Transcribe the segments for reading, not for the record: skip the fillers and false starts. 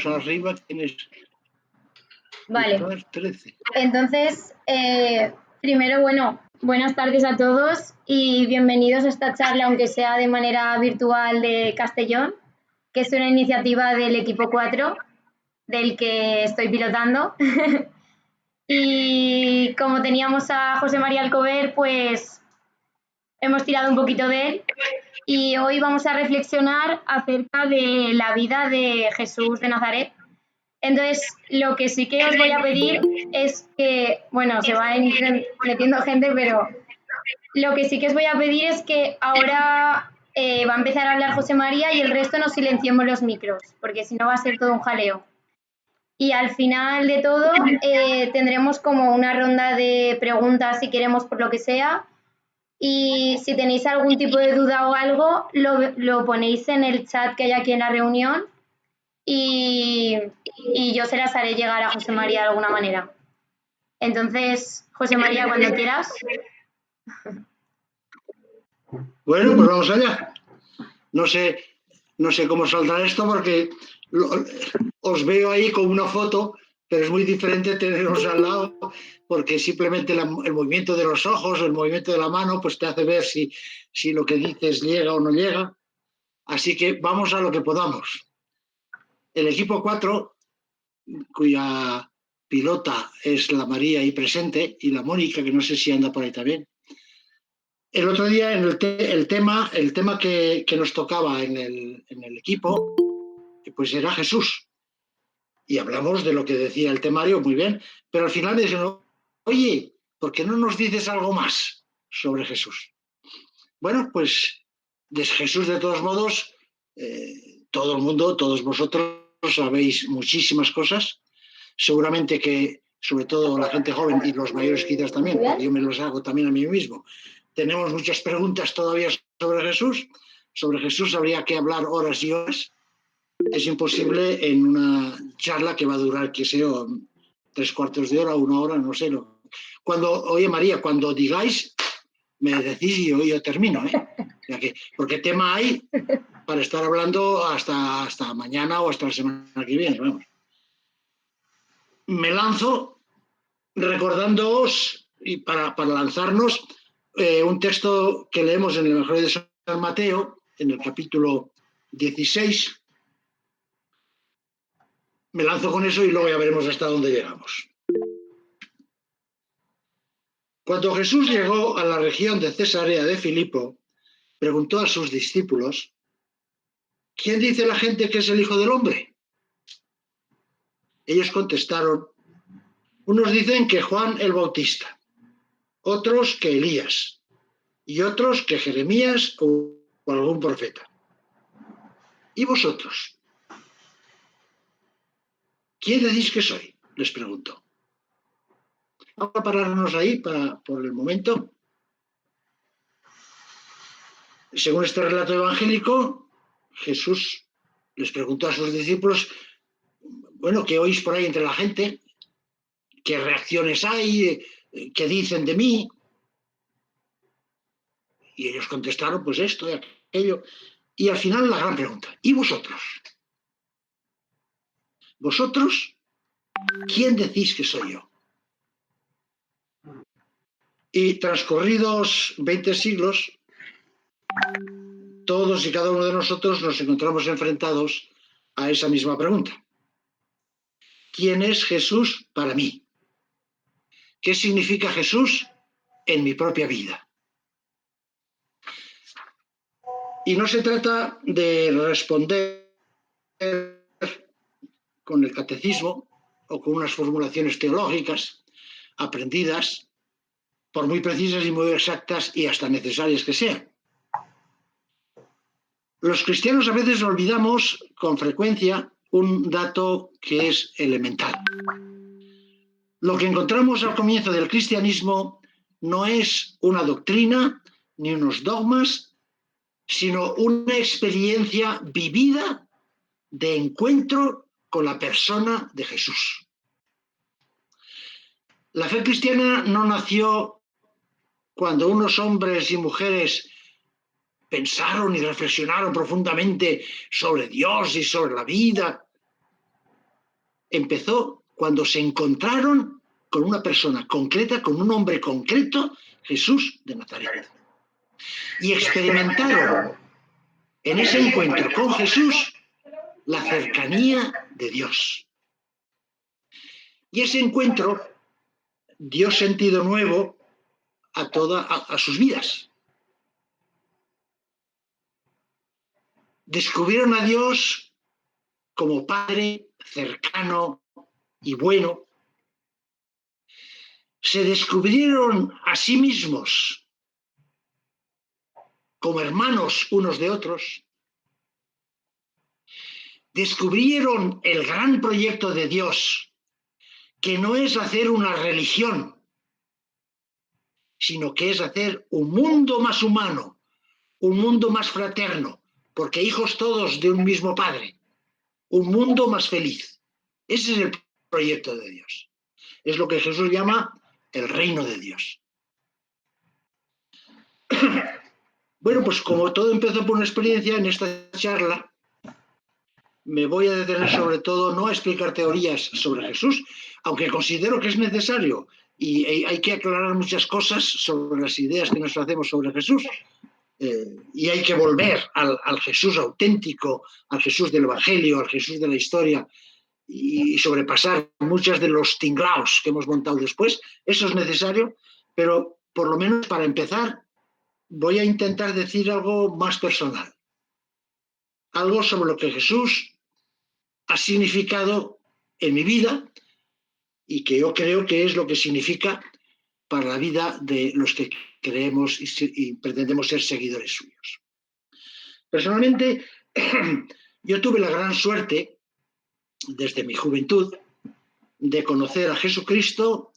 más arriba tienes... Vale. 13. Entonces, primero, buenas tardes a todos y bienvenidos a esta charla, aunque sea de manera virtual, de Castellón, que es una iniciativa del equipo 4, del que estoy pilotando. Y como teníamos a José María Alcover, pues hemos tirado un poquito de él. Y hoy vamos a reflexionar acerca de la vida de Jesús de Nazaret. Entonces, lo que sí que os voy a pedir es que, se va metiendo gente, pero lo que sí que os voy a pedir es que ahora va a empezar a hablar José María y el resto nos silenciemos los micros, porque si no va a ser todo un jaleo. Y al final de todo tendremos como una ronda de preguntas, si queremos, por lo que sea. Y si tenéis algún tipo de duda o algo, lo ponéis en el chat que hay aquí en la reunión y yo se las haré llegar a José María de alguna manera. Entonces, José María, cuando quieras. Bueno, pues vamos allá. No sé cómo saldrá esto porque os veo ahí con una foto, pero es muy diferente teneros al lado porque simplemente el movimiento de los ojos, el movimiento de la mano, pues te hace ver si lo que dices llega o no llega. Así que vamos a lo que podamos. El equipo 4, cuya pilota es la María ahí presente, y la Mónica, que no sé si anda por ahí también. El otro día, en el tema que nos tocaba en el equipo, pues era Jesús. Y hablamos de lo que decía el temario, muy bien, pero al final me dijeron, oye, ¿por qué no nos dices algo más sobre Jesús? Bueno, pues de Jesús, de todos modos, todo el mundo, todos vosotros sabéis muchísimas cosas. Seguramente que, sobre todo la gente joven y los mayores quizás también, porque yo me los hago también a mí mismo, tenemos muchas preguntas todavía sobre Jesús. Sobre Jesús habría que hablar horas y horas. Es imposible en una charla que va a durar, qué sé yo, 3/4 de hora, 1 hora, no sé. Oye, María, cuando digáis, me decís y yo termino, ¿eh? Porque tema hay para estar hablando hasta mañana o hasta la semana que viene, vamos. Me lanzo recordándoos, y para lanzarnos, un texto que leemos en el Evangelio de San Mateo, en el capítulo 16. Me lanzo con eso y luego ya veremos hasta dónde llegamos. Cuando Jesús llegó a la región de Cesarea de Filipo, preguntó a sus discípulos, ¿quién dice la gente que es el Hijo del Hombre? Ellos contestaron, unos dicen que Juan el Bautista, otros que Elías, y otros que Jeremías o algún profeta. ¿Y vosotros? ¿Quién decís que soy? Les preguntó. Vamos a pararnos ahí por el momento. Según este relato evangélico, Jesús les preguntó a sus discípulos, ¿qué oís por ahí entre la gente? ¿Qué reacciones hay? ¿Qué dicen de mí? Y ellos contestaron, pues esto y aquello. Y al final la gran pregunta, ¿y vosotros? ¿Vosotros? ¿Quién decís que soy yo? Y transcurridos 20 siglos, todos y cada uno de nosotros nos encontramos enfrentados a esa misma pregunta. ¿Quién es Jesús para mí? ¿Qué significa Jesús en mi propia vida? Y no se trata de responder con el catecismo o con unas formulaciones teológicas aprendidas, por muy precisas y muy exactas y hasta necesarias que sean. Los cristianos a veces olvidamos con frecuencia un dato que es elemental. Lo que encontramos al comienzo del cristianismo no es una doctrina ni unos dogmas, sino una experiencia vivida de encuentro con la persona de Jesús. La fe cristiana no nació cuando unos hombres y mujeres pensaron y reflexionaron profundamente sobre Dios y sobre la vida, empezó cuando se encontraron con una persona concreta, con un hombre concreto, Jesús de Nazaret. Y experimentaron en ese encuentro con Jesús la cercanía de Dios. Y ese encuentro dio sentido nuevo a sus vidas. Descubrieron a Dios como Padre cercano y bueno. Se descubrieron a sí mismos como hermanos unos de otros. Descubrieron el gran proyecto de Dios, que no es hacer una religión, sino que es hacer un mundo más humano, un mundo más fraterno, porque hijos todos de un mismo Padre, un mundo más feliz. Ese es el proyecto de Dios. Es lo que Jesús llama el reino de Dios. Bueno, pues como todo empezó por una experiencia, en esta charla me voy a detener sobre todo no a explicar teorías sobre Jesús, aunque considero que es necesario y hay que aclarar muchas cosas sobre las ideas que nos hacemos sobre Jesús. Y hay que volver al Jesús auténtico, al Jesús del Evangelio, al Jesús de la historia, y sobrepasar muchas de los tinglaos que hemos montado después. Eso es necesario, pero por lo menos para empezar voy a intentar decir algo más personal, algo sobre lo que Jesús ha significado en mi vida y que yo creo que es lo que significa para la vida de los que creemos y pretendemos ser seguidores suyos. Personalmente, yo tuve la gran suerte, desde mi juventud, de conocer a Jesucristo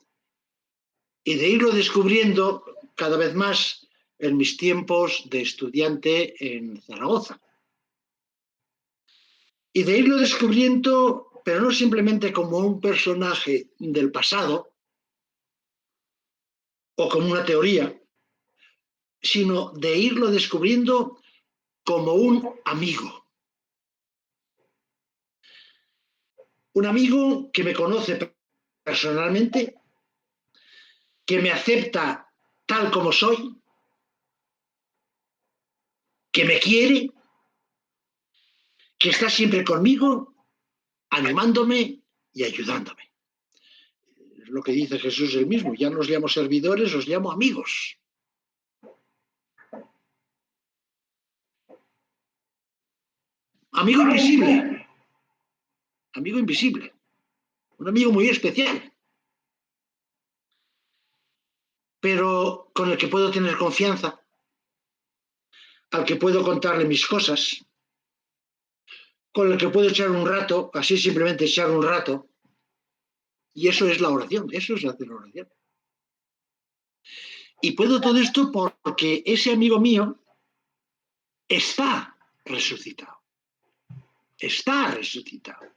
y de irlo descubriendo cada vez más en mis tiempos de estudiante en Zaragoza. Y de irlo descubriendo, pero no simplemente como un personaje del pasado o como una teoría, sino de irlo descubriendo como un amigo. Un amigo que me conoce personalmente, que me acepta tal como soy, que me quiere, que está siempre conmigo, animándome y ayudándome. Es lo que dice Jesús él mismo: ya no os llamo servidores, os llamo amigos. Amigo invisible, un amigo muy especial, pero con el que puedo tener confianza, al que puedo contarle mis cosas, con el que puedo echar un rato, así simplemente echar un rato. Y eso es la oración, eso es hacer la oración. Y puedo todo esto porque ese amigo mío está resucitado. Está resucitado.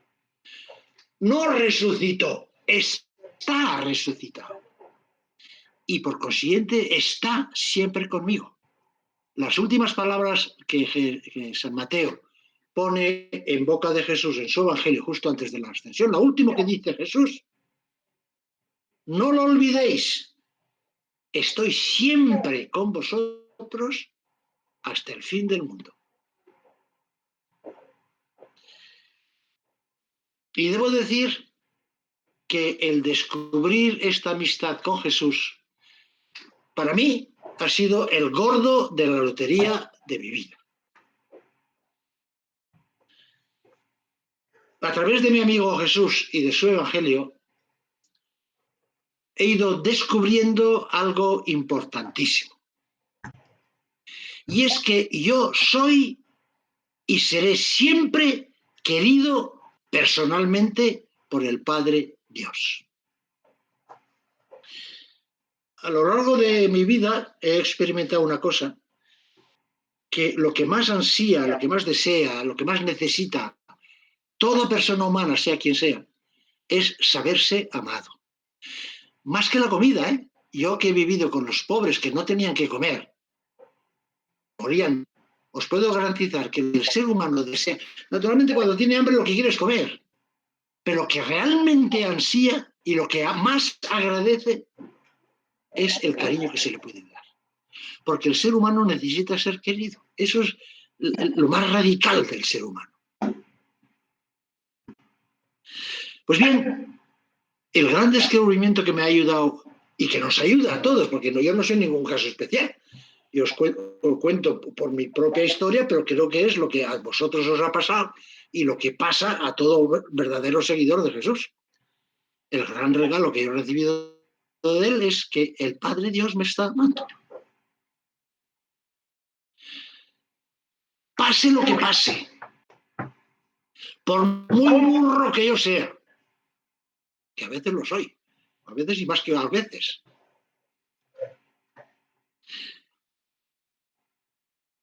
No resucitó, está resucitado. Y por consiguiente está siempre conmigo. Las últimas palabras que San Mateo pone en boca de Jesús en su Evangelio justo antes de la ascensión, lo último que dice Jesús: no lo olvidéis, estoy siempre con vosotros hasta el fin del mundo. Y debo decir que el descubrir esta amistad con Jesús, para mí, ha sido el gordo de la lotería de mi vida. A través de mi amigo Jesús y de su Evangelio, he ido descubriendo algo importantísimo. Y es que yo soy y seré siempre querido personalmente por el Padre Dios. A lo largo de mi vida he experimentado una cosa, que lo que más ansía, lo que más desea, lo que más necesita toda persona humana, sea quien sea, es saberse amado. Más que la comida, ¿eh? Yo que he vivido con los pobres que no tenían que comer, morían. Os puedo garantizar que el ser humano desea, naturalmente cuando tiene hambre lo que quiere es comer. pero lo que realmente ansía y lo que más agradece es el cariño que se le puede dar. Porque el ser humano necesita ser querido. Eso es lo más radical del ser humano. Pues bien, el gran descubrimiento que me ha ayudado y que nos ayuda a todos, porque yo no soy ningún caso especial, yo os cuento por mi propia historia, pero creo que es lo que a vosotros os ha pasado y lo que pasa a todo verdadero seguidor de Jesús. El gran regalo que yo he recibido de él es que el Padre Dios me está amando. Pase lo que pase, por muy burro que yo sea, que a veces lo soy, a veces y más que a veces.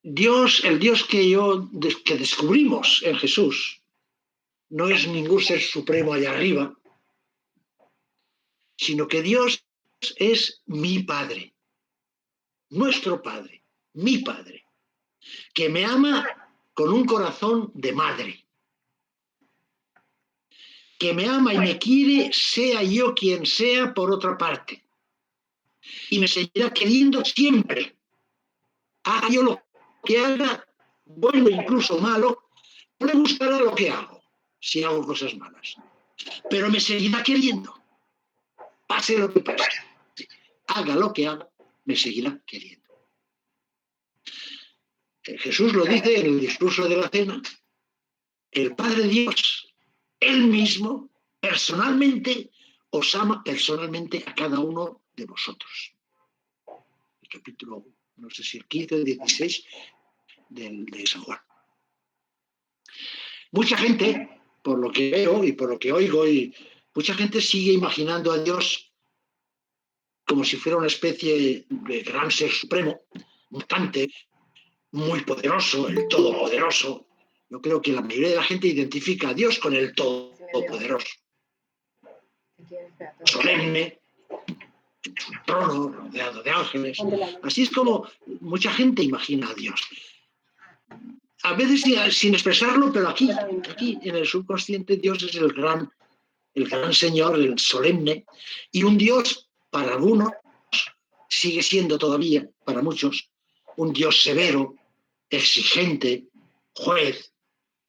Dios, el Dios que descubrimos en Jesús, no es ningún ser supremo allá arriba, sino que Dios es mi Padre, nuestro Padre, mi Padre, que me ama con un corazón de madre, que me ama y me quiere, sea yo quien sea, por otra parte, y me seguirá queriendo siempre. Haga yo lo que haga, bueno, incluso malo, no le gustará lo que hago, si hago cosas malas, pero me seguirá queriendo, pase lo que pase, haga lo que haga, me seguirá queriendo. Jesús lo dice en el discurso de la cena, el Padre Dios, Él mismo, personalmente, os ama personalmente a cada uno de vosotros. El capítulo, no sé si el 15 o 16 de San Juan. Mucha gente, por lo que veo y por lo que oigo, mucha gente sigue imaginando a Dios como si fuera una especie de gran ser supremo, mutante, muy poderoso, el todopoderoso. Yo creo que la mayoría de la gente identifica a Dios con el todopoderoso, solemne, en su trono, rodeado de ángeles. Así es como mucha gente imagina a Dios. A veces sin expresarlo, pero aquí en el subconsciente Dios es el gran Señor, el solemne, y un Dios para algunos sigue siendo todavía, para muchos, un Dios severo, exigente, juez,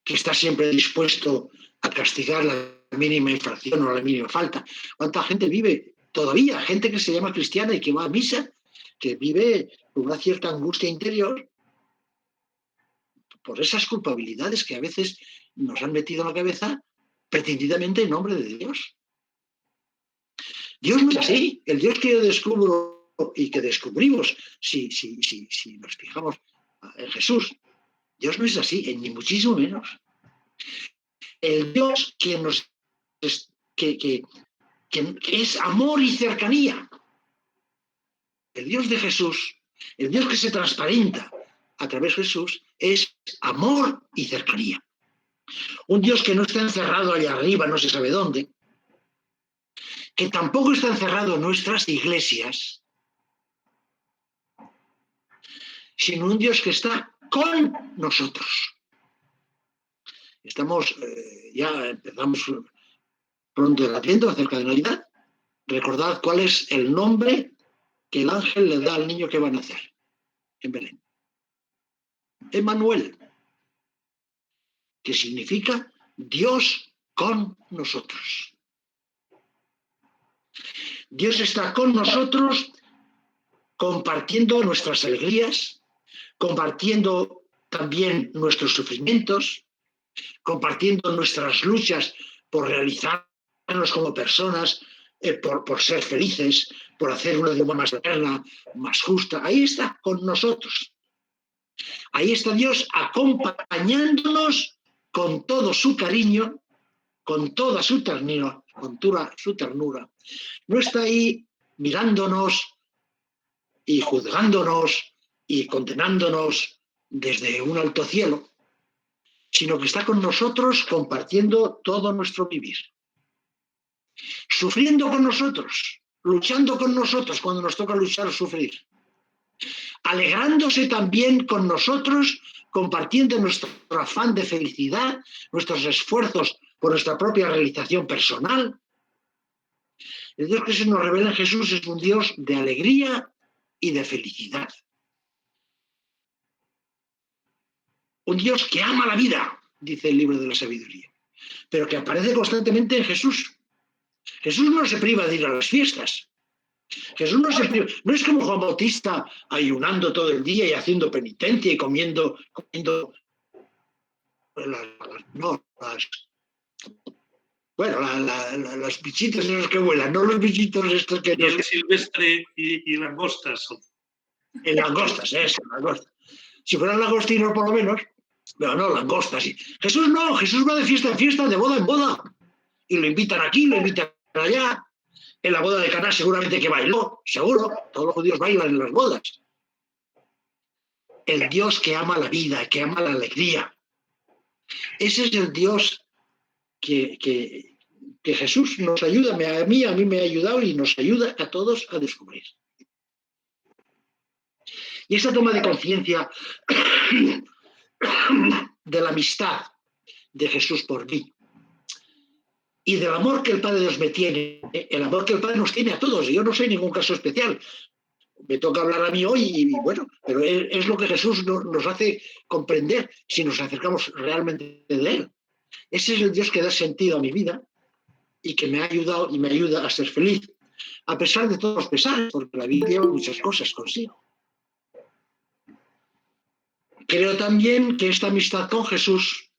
que está siempre dispuesto a castigar la mínima infracción o la mínima falta. ¿Cuánta gente vive todavía? Gente que se llama cristiana y que va a misa, que vive con una cierta angustia interior por esas culpabilidades que a veces nos han metido en la cabeza pretendidamente en nombre de Dios. Dios no es así. El Dios que yo descubro y que descubrimos, si nos fijamos en Jesús, Dios no es así, ni muchísimo menos. El Dios que es amor y cercanía. El Dios de Jesús, el Dios que se transparenta a través de Jesús, es amor y cercanía. Un Dios que no está encerrado allá arriba, no se sabe dónde, que tampoco está encerrado en nuestras iglesias, sino un Dios que está con nosotros. Ya empezamos pronto el Adviento, cerca de Navidad. Recordad cuál es el nombre que el ángel le da al niño que va a nacer en Belén. Emmanuel, que significa Dios con nosotros. Dios está con nosotros compartiendo nuestras alegrías, compartiendo también nuestros sufrimientos, compartiendo nuestras luchas por realizarnos como personas, por ser felices, por hacer una vida más eterna, más justa. Ahí está con nosotros. Ahí está Dios acompañándonos con todo su cariño, con toda su ternura, No está ahí mirándonos y juzgándonos y condenándonos desde un alto cielo, sino que está con nosotros compartiendo todo nuestro vivir. Sufriendo con nosotros, luchando con nosotros cuando nos toca luchar o sufrir. Alegrándose también con nosotros, compartiendo nuestro afán de felicidad, nuestros esfuerzos por nuestra propia realización personal. El Dios que se nos revela en Jesús es un Dios de alegría y de felicidad. Un Dios que ama la vida, dice el libro de la sabiduría, pero que aparece constantemente en Jesús. Jesús no se priva de ir a las fiestas. Jesús no se priva, no es como Juan Bautista ayunando todo el día y haciendo penitencia y comiendo los bichitos esos que vuelan, no los bichitos estos que... Miel silvestre y langostas. Langostas, langostas. Si fueran langostinos por lo menos, pero no, langostas. Sí. Jesús no, Jesús va de fiesta en fiesta, de boda en boda. Y lo invitan aquí, lo invitan allá. En la boda de Caná seguramente que bailó, seguro. Todos los judíos bailan en las bodas. El Dios que ama la vida, que ama la alegría. Ese es el Dios que Jesús nos ayuda, a mí me ha ayudado y nos ayuda a todos a descubrir. Y esa toma de conciencia de la amistad de Jesús por mí y del amor que el Padre Dios me tiene, el amor que el Padre nos tiene a todos, y yo no soy ningún caso especial, me toca hablar a mí hoy y bueno, pero es lo que Jesús nos hace comprender si nos acercamos realmente de Él. Ese es el Dios que da sentido a mi vida y que me ha ayudado y me ayuda a ser feliz, a pesar de todos los pesares, porque la vida lleva muchas cosas consigo. Creo también que esta amistad con Jesús,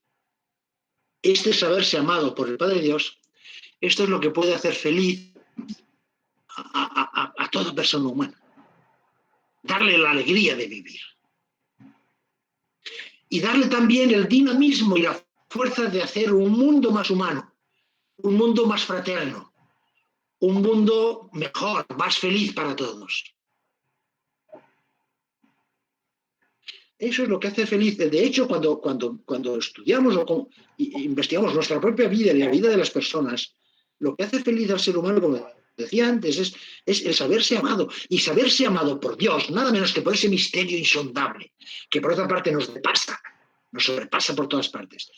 este saberse amado por el Padre Dios, esto es lo que puede hacer feliz a toda persona humana. Darle la alegría de vivir. Y darle también el dinamismo y la fuerza de hacer un mundo más humano, un mundo más fraterno, un mundo mejor, más feliz para todos. Eso es lo que hace feliz. De hecho, cuando estudiamos o investigamos nuestra propia vida y la vida de las personas, lo que hace feliz al ser humano, como decía antes, es el saberse amado. Y saberse amado por Dios, nada menos que por ese misterio insondable, que por otra parte nos sobrepasa por todas partes.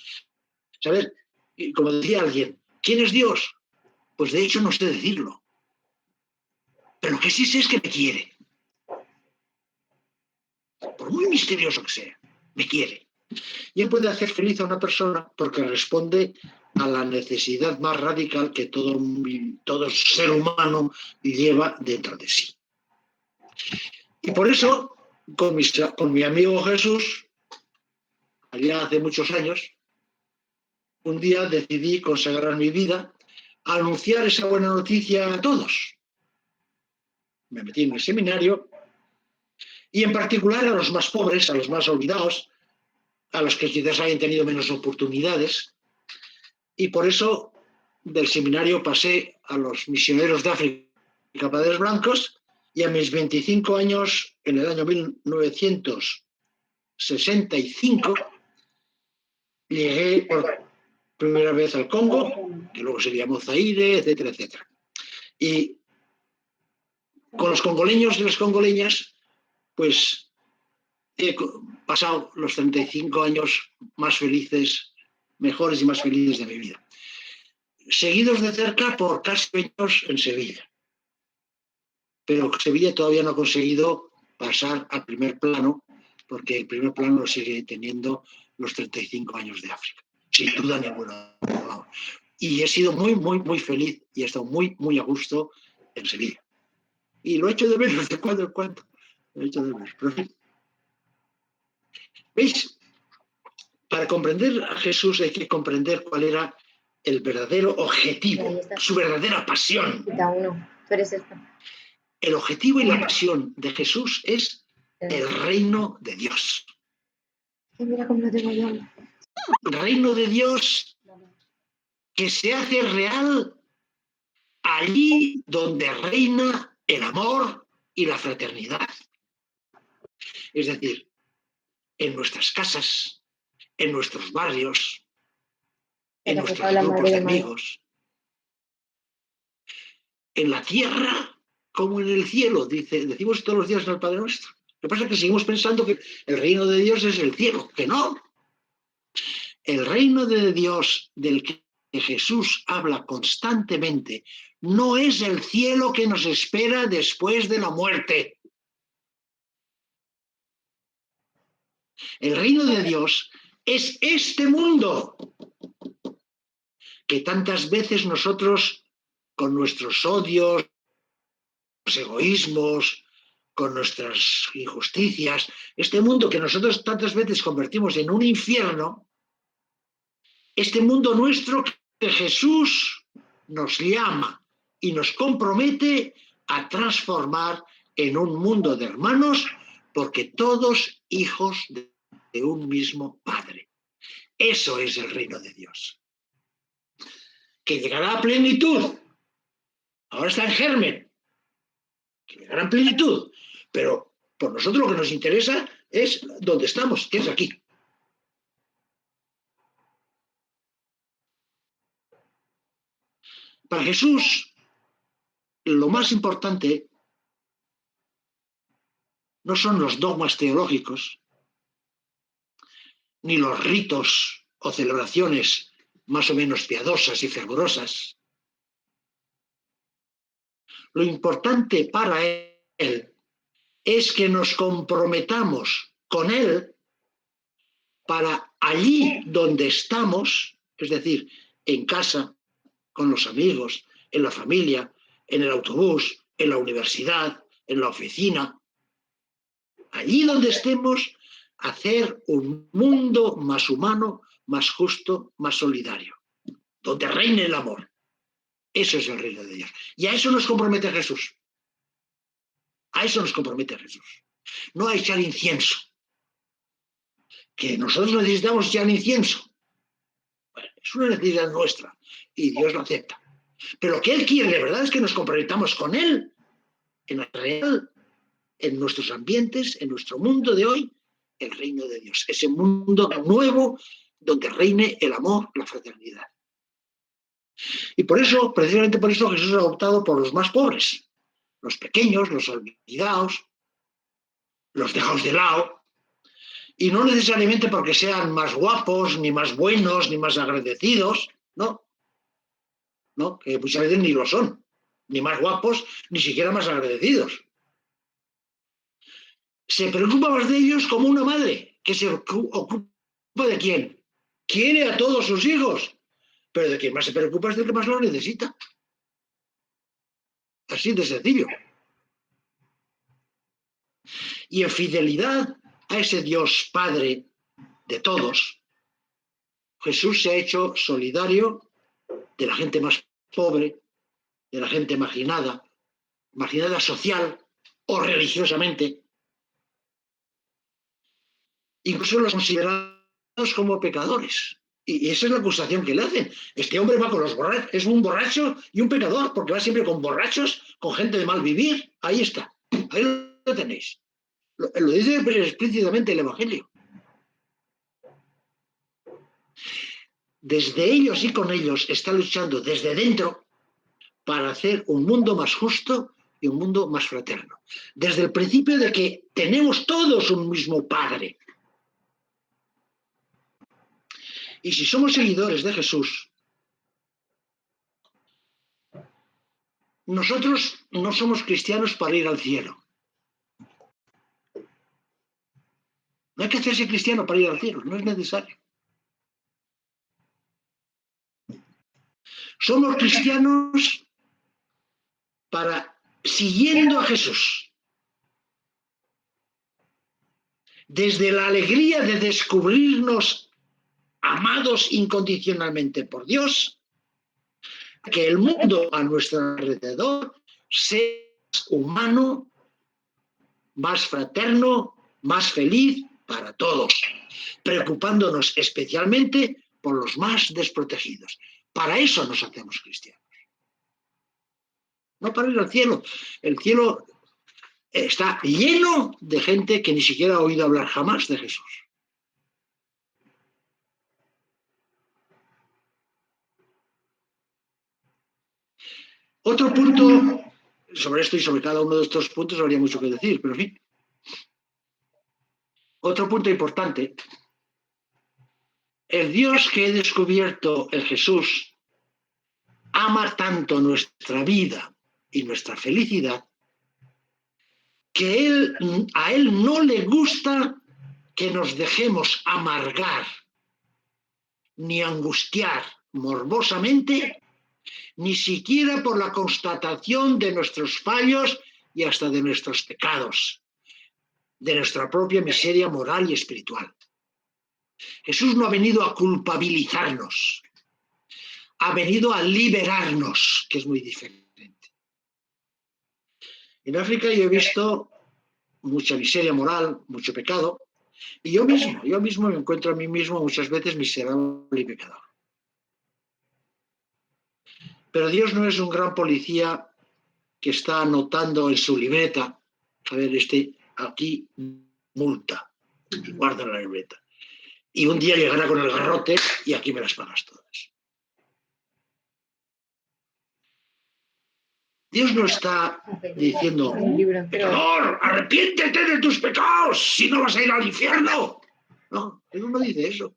¿Sabes? Como decía alguien, ¿quién es Dios? Pues de hecho no sé decirlo. Pero lo que sí sé es que me quiere. Por muy misterioso que sea, me quiere. Y él puede hacer feliz a una persona porque responde a la necesidad más radical que todo ser humano lleva dentro de sí. Y por eso, con mi amigo Jesús, allá hace muchos años, un día decidí consagrar mi vida a anunciar esa buena noticia a todos. Me metí en el seminario y en particular a los más pobres, a los más olvidados, a los que quizás hayan tenido menos oportunidades. Y por eso del seminario pasé a los misioneros de África, Padres Blancos, y a mis 25 años, en el año 1965, llegué por primera vez al Congo, que luego se llamó Zaire, etcétera, etcétera. Y con los congoleños y las congoleñas, pues he pasado los 35 años más felices, mejores y más felices de mi vida. Seguidos de cerca por casi 20 años en Sevilla. Pero Sevilla todavía no ha conseguido pasar al primer plano, porque el primer plano lo sigue teniendo los 35 años de África, sin duda ninguna. Y he sido muy, muy, muy feliz y he estado muy, muy a gusto en Sevilla. Y lo he hecho de menos de cuando en cuando. Lo he hecho de menos. ¿Veis? Para comprender a Jesús hay que comprender cuál era el verdadero objetivo, su verdadera pasión. El objetivo y la pasión de Jesús es el reino de Dios. Mira cómo lo tengo yo. Reino de Dios que se hace real allí donde reina el amor y la fraternidad. Es decir, en nuestras casas, en nuestros barrios, en nuestros grupos de amigos, en la tierra como en el cielo, decimos todos los días en el Padre Nuestro. Lo que pasa es que seguimos pensando que el reino de Dios es el cielo, que no. El reino de Dios del que que Jesús habla constantemente no es el cielo que nos espera después de la muerte. El reino de Dios es este mundo que tantas veces nosotros, con nuestros odios, egoísmos, con nuestras injusticias, este mundo que nosotros tantas veces convertimos en un infierno, este mundo nuestro que Jesús nos llama y nos compromete a transformar en un mundo de hermanos, porque todos hijos de un mismo Padre. Eso es el reino de Dios, que llegará a plenitud. Ahora está en germen, que llegará en plenitud, pero por nosotros lo que nos interesa es donde estamos, que es aquí. Para Jesús, lo más importante no son los dogmas teológicos, ni los ritos o celebraciones más o menos piadosas y fervorosas. Lo importante para él es que nos comprometamos con él para allí donde estamos, es decir, en casa, con los amigos, en la familia, en el autobús, en la universidad, en la oficina, allí donde estemos, hacer un mundo más humano, más justo, más solidario, donde reine el amor. Eso es el reino de Dios. Y a eso nos compromete Jesús. A eso nos compromete Jesús. No a echar incienso. Que nosotros necesitamos echar incienso. Bueno, es una necesidad nuestra y Dios lo acepta. Pero lo que Él quiere de verdad es que nos comprometamos con Él en la real, en nuestros ambientes, en nuestro mundo de hoy, el reino de Dios. Ese mundo nuevo donde reine el amor, la fraternidad. Y por eso, precisamente por eso, Jesús ha optado por los más pobres, los pequeños, los olvidados, los dejados de lado, y no necesariamente porque sean más guapos, ni más buenos, ni más agradecidos, no, que muchas veces ni lo son, ni más guapos, ni siquiera más agradecidos. Se preocupa más de ellos como una madre, que se ocupa de quién. Quiere a todos sus hijos, pero de quien más se preocupa es del que más lo necesita. Así de sencillo. Y en fidelidad a ese Dios Padre de todos, Jesús se ha hecho solidario de la gente más pobre, de la gente marginada social o religiosamente, incluso los considerados como pecadores. Y esa es la acusación que le hacen. Este hombre va con los borrachos, es un borracho y un pecador, porque va siempre con borrachos, con gente de mal vivir. Ahí está, ahí lo tenéis. Lo dice explícitamente el Evangelio. Desde ellos y con ellos está luchando desde dentro para hacer un mundo más justo y un mundo más fraterno. Desde el principio de que tenemos todos un mismo Padre. Y si somos seguidores de Jesús, nosotros no somos cristianos para ir al cielo. No hay que hacerse cristiano para ir al cielo, no es necesario. Somos cristianos para, siguiendo a Jesús, desde la alegría de descubrirnos amados incondicionalmente por Dios, que el mundo a nuestro alrededor sea más humano, más fraterno, más feliz para todos, preocupándonos especialmente por los más desprotegidos. Para eso nos hacemos cristianos. No para ir al cielo. El cielo está lleno de gente que ni siquiera ha oído hablar jamás de Jesús. Otro punto, sobre esto y sobre cada uno de estos puntos habría mucho que decir, pero en fin. Otro punto importante, el Dios que he descubierto, el Jesús ama tanto nuestra vida y nuestra felicidad que a Él no le gusta que nos dejemos amargar ni angustiar morbosamente, ni siquiera por la constatación de nuestros fallos y hasta de nuestros pecados, de nuestra propia miseria moral y espiritual. Jesús no ha venido a culpabilizarnos, ha venido a liberarnos, que es muy diferente. En África yo he visto mucha miseria moral, mucho pecado, y yo mismo me encuentro a mí mismo muchas veces miserable y pecador. Pero Dios no es un gran policía que está anotando en su libreta, a ver, aquí multa, y guarda la libreta. Y un día llegará con el garrote y aquí me las pagas todas. Dios no está diciendo, pecador, arrepiéntete de tus pecados, si no vas a ir al infierno. No, Dios no dice eso.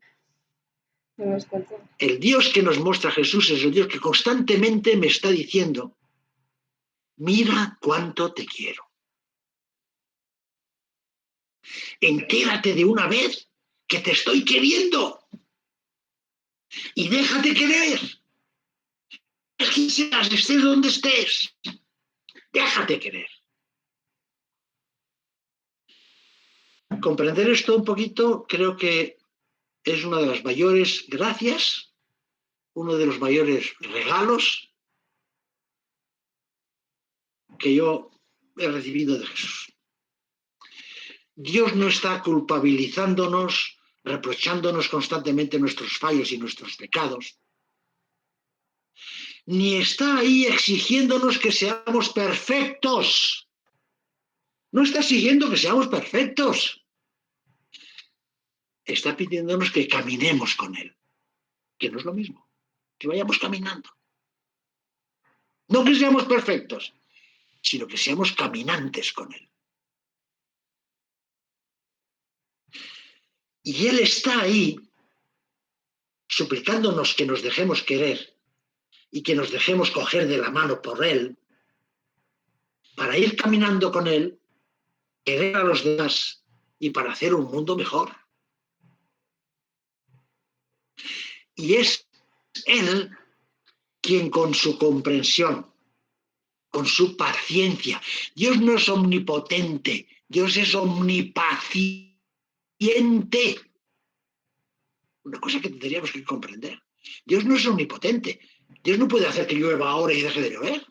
El Dios que nos muestra Jesús es el Dios que constantemente me está diciendo, mira cuánto te quiero. Entérate de una vez que te estoy queriendo y déjate querer. Es que seas, estés donde estés, déjate querer. Comprender esto un poquito creo que es una de las mayores gracias, uno de los mayores regalos que yo he recibido de Jesús. Dios no está culpabilizándonos, reprochándonos constantemente nuestros fallos y nuestros pecados, ni está ahí exigiéndonos que seamos perfectos. No está exigiendo que seamos perfectos. Está pidiéndonos que caminemos con Él, que no es lo mismo, que vayamos caminando. No que seamos perfectos, sino que seamos caminantes con Él. Y Él está ahí suplicándonos que nos dejemos querer y que nos dejemos coger de la mano por Él, para ir caminando con Él, querer a los demás y para hacer un mundo mejor. Y es Él quien con su comprensión, con su paciencia, Dios no es omnipotente, Dios es omnipaciente. Una cosa que tendríamos que comprender. Dios no es omnipotente. Dios no puede hacer que llueva ahora y deje de llover.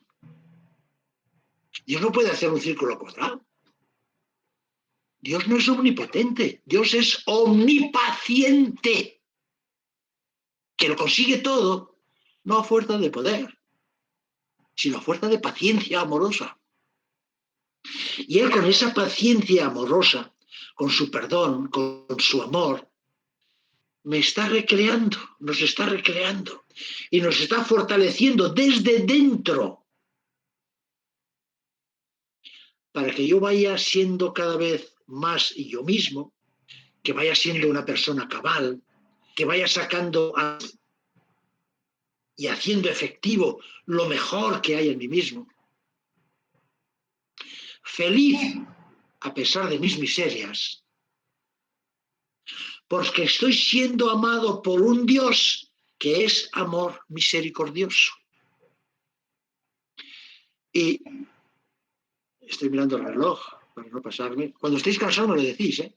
Dios no puede hacer un círculo cuadrado. Dios no es omnipotente. Dios es omnipaciente. Que lo consigue todo, no a fuerza de poder, sino a fuerza de paciencia amorosa. Y Él con esa paciencia amorosa, con su perdón, con su amor, me está recreando, nos está recreando y nos está fortaleciendo desde dentro para que yo vaya siendo cada vez más yo mismo, que vaya siendo una persona cabal, que vaya sacando y haciendo efectivo lo mejor que hay en mí mismo. Feliz a pesar de mis miserias, porque estoy siendo amado por un Dios que es amor misericordioso. Y estoy mirando el reloj para no pasarme. Cuando estéis cansados me lo decís, ¿eh?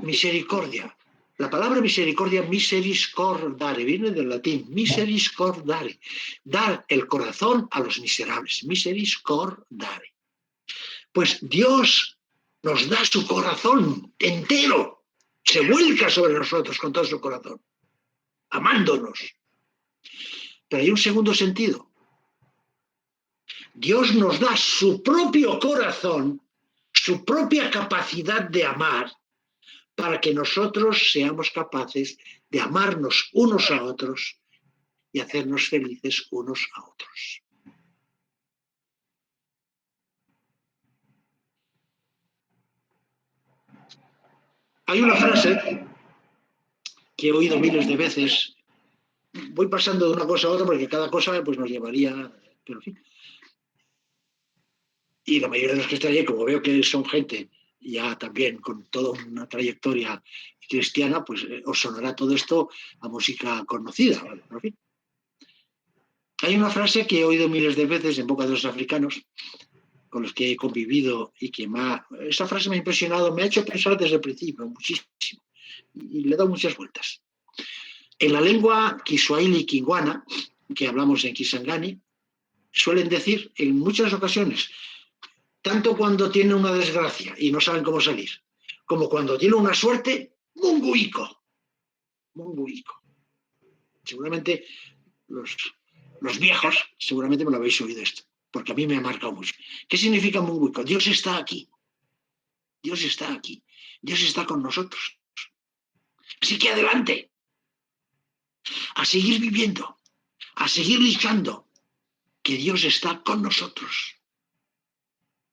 Misericordia. La palabra misericordia, miseriscordare, viene del latín, miseriscordare. Dar el corazón a los miserables, miseriscordare. Pues Dios nos da su corazón entero, se vuelca sobre nosotros con todo su corazón, amándonos. Pero hay un segundo sentido. Dios nos da su propio corazón, su propia capacidad de amar, para que nosotros seamos capaces de amarnos unos a otros y hacernos felices unos a otros. Hay una frase que he oído miles de veces voy pasando de una cosa a otra porque cada cosa pues, nos llevaría... Pero en fin. Y la mayoría de los que están allí, como veo que son gente ya también con toda una trayectoria cristiana, pues os sonará todo esto a música conocida. ¿Vale? En fin. Hay una frase que he oído miles de veces en boca de los africanos con los que he convivido y que esa frase me ha impresionado, me ha hecho pensar desde el principio muchísimo y le he dado muchas vueltas. En la lengua kiswahili kingwana, que hablamos en Kisangani, suelen decir en muchas ocasiones, tanto cuando tienen una desgracia y no saben cómo salir, como cuando tienen una suerte, munguico. Munguico. Seguramente los viejos, seguramente me lo habéis oído esto, porque a mí me ha marcado mucho. ¿Qué significa munguico? Dios está aquí. Dios está aquí. Dios está con nosotros. Así que adelante. A seguir viviendo. A seguir luchando. Que Dios está con nosotros.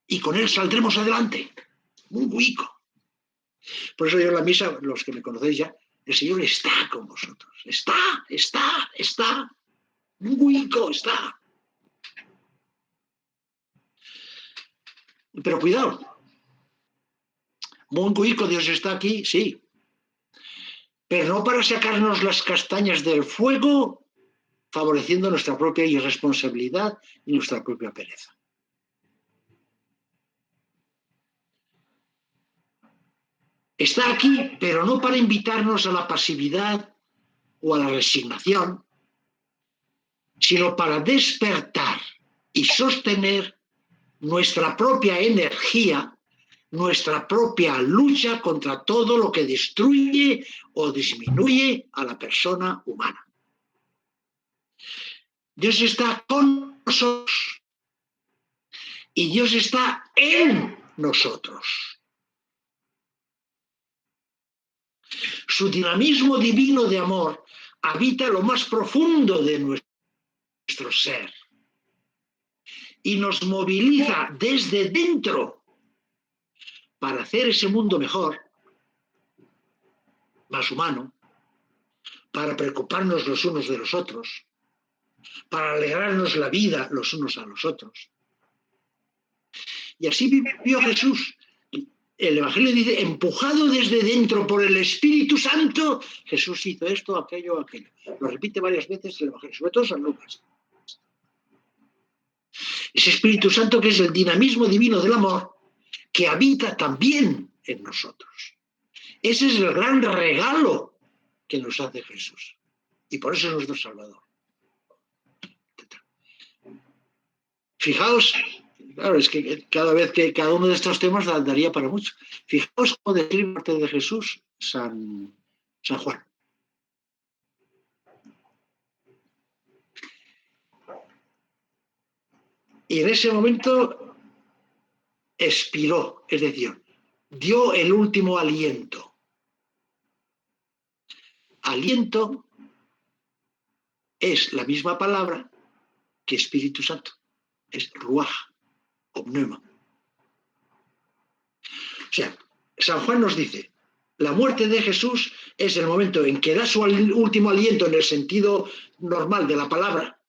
Y con Él saldremos adelante. Munguico. Por eso yo en la misa, los que me conocéis ya, el Señor está con vosotros. Está. Munguico, está. Pero cuidado. Munguico, Dios está aquí, sí. Pero no para sacarnos las castañas del fuego, favoreciendo nuestra propia irresponsabilidad y nuestra propia pereza. Está aquí, pero no para invitarnos a la pasividad o a la resignación, sino para despertar y sostener nuestra propia energía, nuestra propia lucha contra todo lo que destruye o disminuye a la persona humana. Dios está con nosotros y Dios está en nosotros. Su dinamismo divino de amor habita lo más profundo de nuestro ser y nos moviliza desde dentro para hacer ese mundo mejor, más humano, para preocuparnos los unos de los otros, para alegrarnos la vida los unos a los otros. Y así vivió Jesús. El Evangelio dice, empujado desde dentro por el Espíritu Santo, Jesús hizo esto, aquello. Lo repite varias veces el Evangelio, sobre todo San Lucas. Ese Espíritu Santo que es el dinamismo divino del amor, que habita también en nosotros. Ese es el gran regalo que nos hace Jesús. Y por eso es nuestro Salvador. Fijaos, claro, es que cada vez que cada uno de estos temas daría para mucho. Fijaos cómo describe parte de Jesús San Juan. Y en ese momento expiró, es decir, dio el último aliento. Aliento es la misma palabra que Espíritu Santo. Es ruaj, o pneuma. O sea, San Juan nos dice, la muerte de Jesús es el momento en que da su último aliento en el sentido normal de la palabra.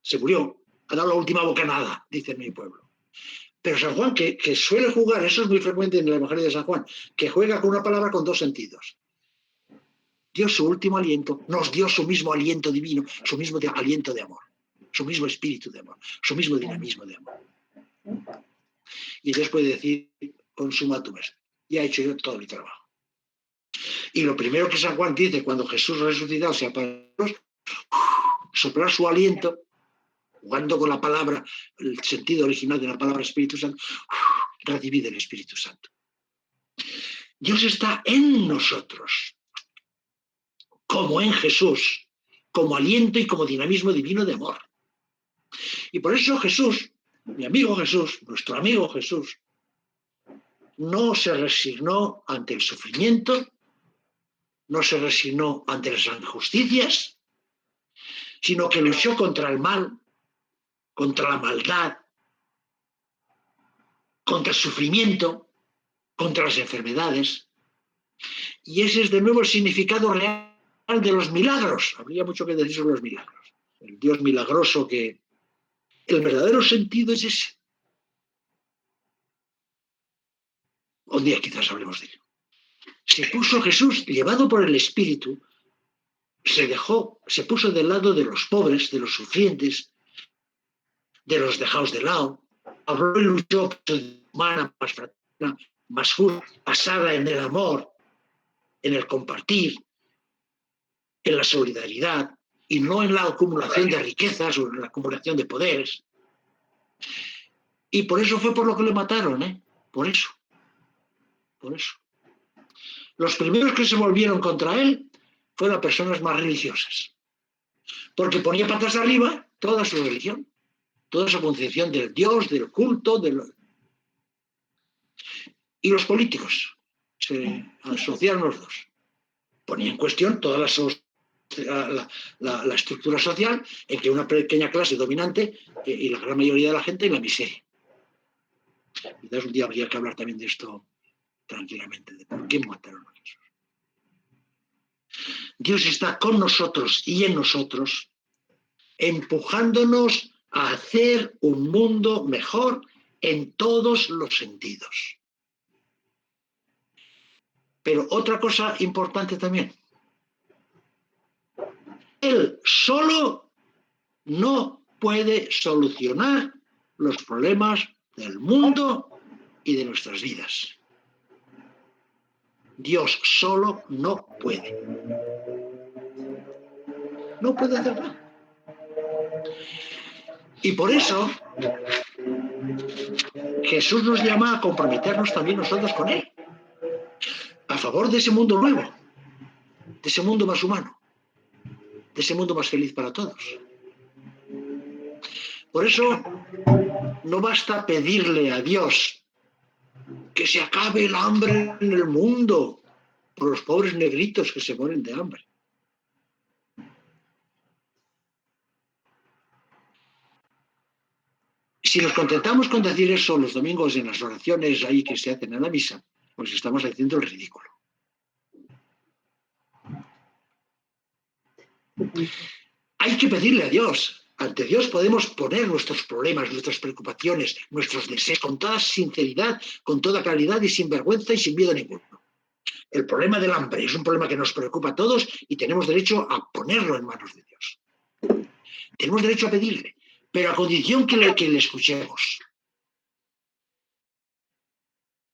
Se murió, ha dado la última bocanada, dice en mi pueblo. Pero San Juan, que suele jugar, eso es muy frecuente en el Evangelio de San Juan, que juega con una palabra con dos sentidos. Dio su último aliento, nos dio su mismo aliento divino, su mismo aliento de amor, su mismo espíritu de amor, su mismo dinamismo de amor. Y Dios puede decir, consumatum est, ya he hecho yo todo mi trabajo. Y lo primero que San Juan dice cuando Jesús resucitado se apareció, soplar su aliento, jugando con la palabra, el sentido original de la palabra Espíritu Santo, recibid el Espíritu Santo. Dios está en nosotros, como en Jesús, como aliento y como dinamismo divino de amor. Y por eso Jesús, mi amigo Jesús, nuestro amigo Jesús, no se resignó ante el sufrimiento, no se resignó ante las injusticias, sino que luchó contra el mal, contra la maldad, contra el sufrimiento, contra las enfermedades. Y ese es de nuevo el significado real de los milagros. Habría mucho que decir sobre los milagros. El Dios milagroso que... El verdadero sentido es ese. Un día quizás hablemos de ello. Se puso Jesús, llevado por el Espíritu, se puso del lado de los pobres, de los sufrientes, de los dejados de lado. Habló y luchó por su humana, más fraterna, más justa, basada en el amor, en el compartir, en la solidaridad, y no en la acumulación de riquezas o en la acumulación de poderes. Y por eso fue por lo que le mataron, ¿eh? Por eso. Por eso. Los primeros que se volvieron contra él fueron personas más religiosas. Porque ponía patas arriba toda su religión, toda su concepción del Dios, del culto, Y los políticos se asociaron los dos. Ponía en cuestión toda la estructura social en que una pequeña clase dominante y la gran mayoría de la gente en la miseria. Quizás un día habría que hablar también de esto tranquilamente, de por qué mataron a Jesús. Dios está con nosotros y en nosotros, empujándonos a hacer un mundo mejor en todos los sentidos. Pero otra cosa importante también. Él solo no puede solucionar los problemas del mundo y de nuestras vidas. Dios solo no puede. No puede hacer nada. Y por eso Jesús nos llama a comprometernos también nosotros con Él, a favor de ese mundo nuevo, de ese mundo más humano, de ese mundo más feliz para todos. Por eso no basta pedirle a Dios que se acabe el hambre en el mundo por los pobres negritos que se mueren de hambre. Si nos contentamos con decir eso los domingos en las oraciones ahí que se hacen en la misa, pues estamos haciendo el ridículo. Hay que pedirle a Dios. Ante Dios podemos poner nuestros problemas, nuestras preocupaciones, nuestros deseos con toda sinceridad, con toda claridad y sin vergüenza y sin miedo ninguno. El problema del hambre es un problema que nos preocupa a todos y tenemos derecho a ponerlo en manos de Dios. Tenemos derecho a pedirle, pero a condición que le escuchemos.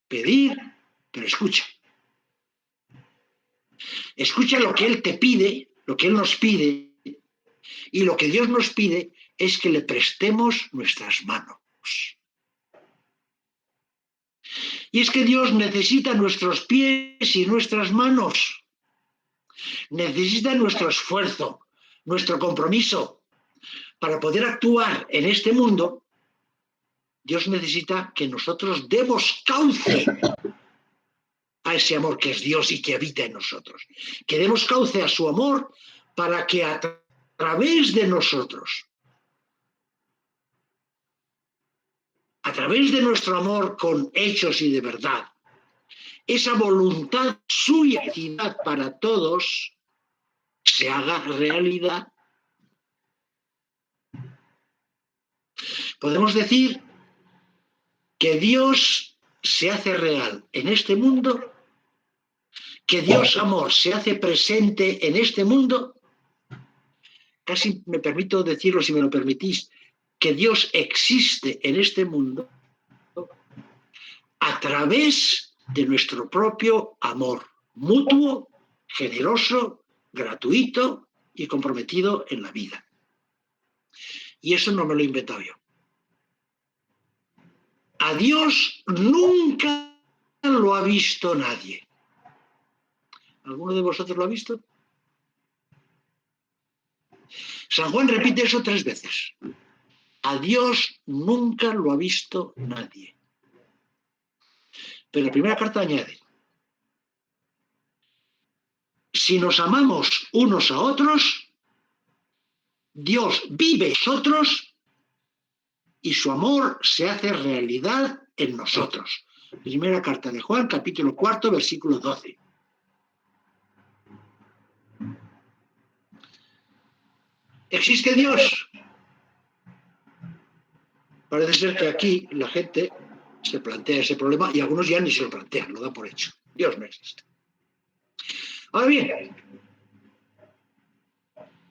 Pedir, pero escucha. Escucha lo que Él te pide, lo que Él nos pide, y lo que Dios nos pide es que le prestemos nuestras manos. Y es que Dios necesita nuestros pies y nuestras manos. Necesita nuestro esfuerzo, nuestro compromiso. Para poder actuar en este mundo, Dios necesita que nosotros demos cauce a ese amor que es Dios y que habita en nosotros. Que demos cauce a su amor para que a través de nosotros, a través de nuestro amor con hechos y de verdad, esa voluntad suya para todos se haga realidad. Podemos decir que Dios se hace real en este mundo, que Dios amor se hace presente en este mundo. Casi me permito decirlo, si me lo permitís, que Dios existe en este mundo a través de nuestro propio amor mutuo, generoso, gratuito y comprometido en la vida. Y eso no me lo he inventado yo. A Dios nunca lo ha visto nadie. ¿Alguno de vosotros lo ha visto? San Juan repite eso 3 veces. A Dios nunca lo ha visto nadie. Pero la primera carta añade: si nos amamos unos a otros, Dios vive en nosotros y su amor se hace realidad en nosotros. Primera carta de Juan, capítulo 4, versículo 12. ¿Existe Dios? Parece ser que aquí la gente se plantea ese problema y algunos ya ni se lo plantean, lo dan por hecho. Dios no existe. Ahora bien,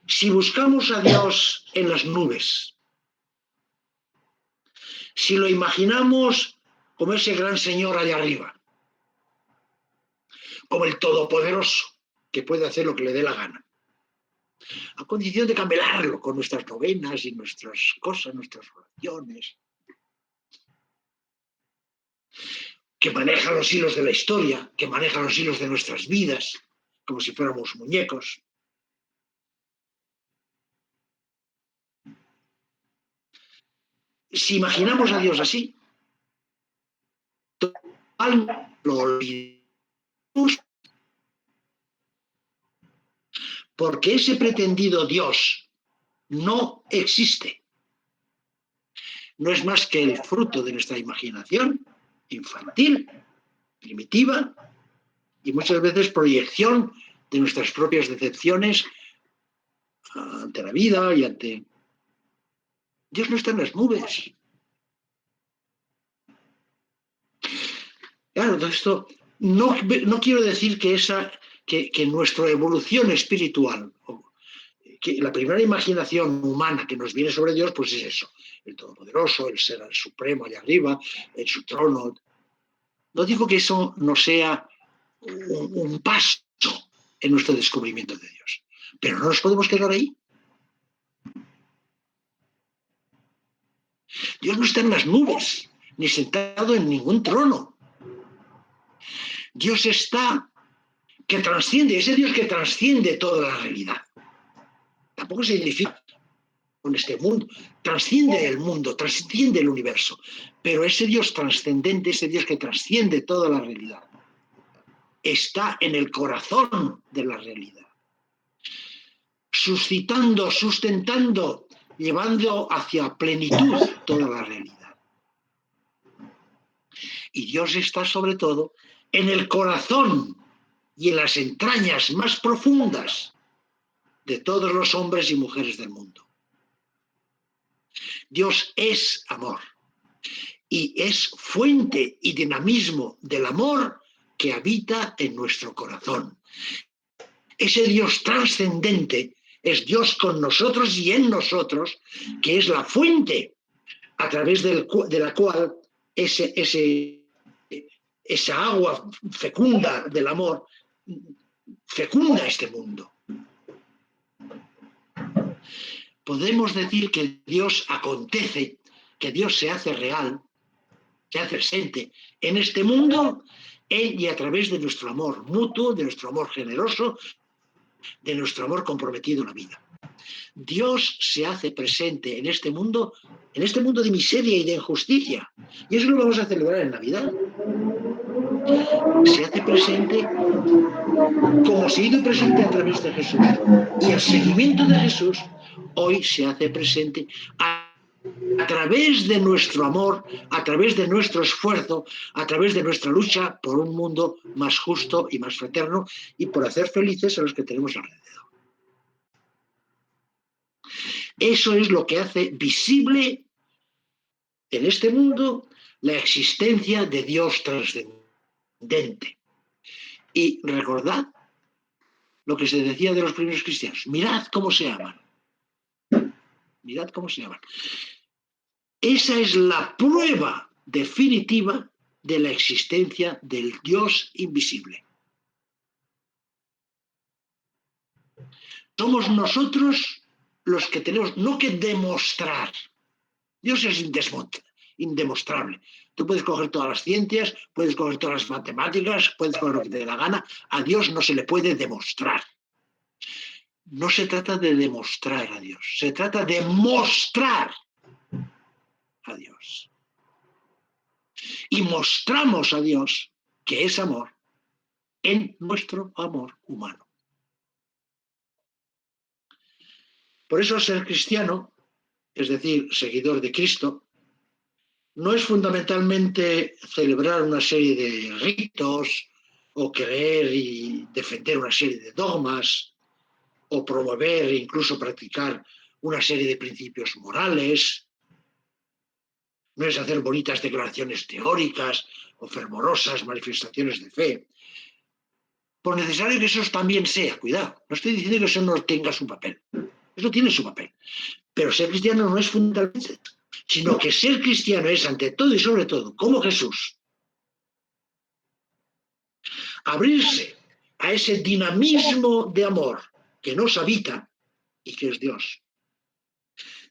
si buscamos a Dios en las nubes, si lo imaginamos como ese gran señor allá arriba, como el todopoderoso, que puede hacer lo que le dé la gana, a condición de camelarlo con nuestras novenas y nuestras cosas, nuestras oraciones, que maneja los hilos de la historia, que maneja los hilos de nuestras vidas, como si fuéramos muñecos. Si imaginamos a Dios así, lo olvidamos, porque ese pretendido Dios no existe. No es más que el fruto de nuestra imaginación infantil, primitiva, y muchas veces proyección de nuestras propias decepciones ante la vida y ante... Dios no está en las nubes. Claro, todo esto no quiero decir que nuestra evolución espiritual, que la primera imaginación humana que nos viene sobre Dios, pues es eso, el Todopoderoso, el Ser Supremo allá arriba, en su trono. No digo que eso no sea un paso en nuestro descubrimiento de Dios, pero no nos podemos quedar ahí. Dios no está en las nubes, ni sentado en ningún trono. Dios está, que trasciende, ese Dios que trasciende toda la realidad. Tampoco significa con este mundo, trasciende el mundo, trasciende el universo, pero ese Dios trascendente, ese Dios que trasciende toda la realidad, está en el corazón de la realidad, suscitando, sustentando, llevando hacia plenitud toda la realidad. Y Dios está sobre todo en el corazón y en las entrañas más profundas de todos los hombres y mujeres del mundo. Dios es amor y es fuente y dinamismo del amor que habita en nuestro corazón. Ese Dios trascendente es Dios con nosotros y en nosotros, que es la fuente a través de la cual esa agua fecunda del amor fecunda este mundo. Podemos decir que Dios acontece, que Dios se hace real, se hace presente en este mundo y a través de nuestro amor mutuo, de nuestro amor generoso, de nuestro amor comprometido en la vida. Dios se hace presente en este mundo de miseria y de injusticia. Y eso lo vamos a celebrar en Navidad. Se hace presente como se ha ido presente a través de Jesús. Y el seguimiento de Jesús hoy se hace presente a través de nuestro amor, a través de nuestro esfuerzo, a través de nuestra lucha por un mundo más justo y más fraterno y por hacer felices a los que tenemos alrededor. Eso es lo que hace visible en este mundo la existencia de Dios trascendente. Y recordad lo que se decía de los primeros cristianos. Mirad cómo se aman. Mirad cómo se aman. Esa es la prueba definitiva de la existencia del Dios invisible. Somos nosotros los que tenemos no que demostrar. Dios es indemostrable. Tú puedes coger todas las ciencias, puedes coger todas las matemáticas, puedes coger lo que te dé la gana. A Dios no se le puede demostrar. No se trata de demostrar a Dios, se trata de mostrar a Dios. Y mostramos a Dios, que es amor, en nuestro amor humano. Por eso ser cristiano, es decir, seguidor de Cristo, no es fundamentalmente celebrar una serie de ritos o creer y defender una serie de dogmas o promover e incluso practicar una serie de principios morales, no es hacer bonitas declaraciones teóricas o fervorosas manifestaciones de fe. Por necesario que eso también sea, cuidado, no estoy diciendo que eso no tenga su papel, eso tiene su papel, pero ser cristiano no es fundamental, sino que ser cristiano es ante todo y sobre todo, como Jesús, abrirse a ese dinamismo de amor que nos habita y que es Dios,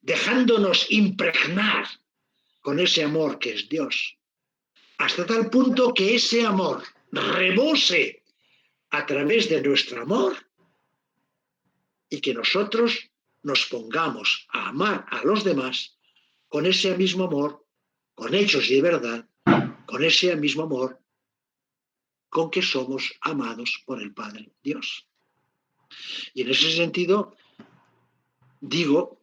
dejándonos impregnar con ese amor que es Dios, hasta tal punto que ese amor rebose a través de nuestro amor y que nosotros nos pongamos a amar a los demás con ese mismo amor, con hechos y de verdad, con ese mismo amor con que somos amados por el Padre Dios. Y en ese sentido, digo,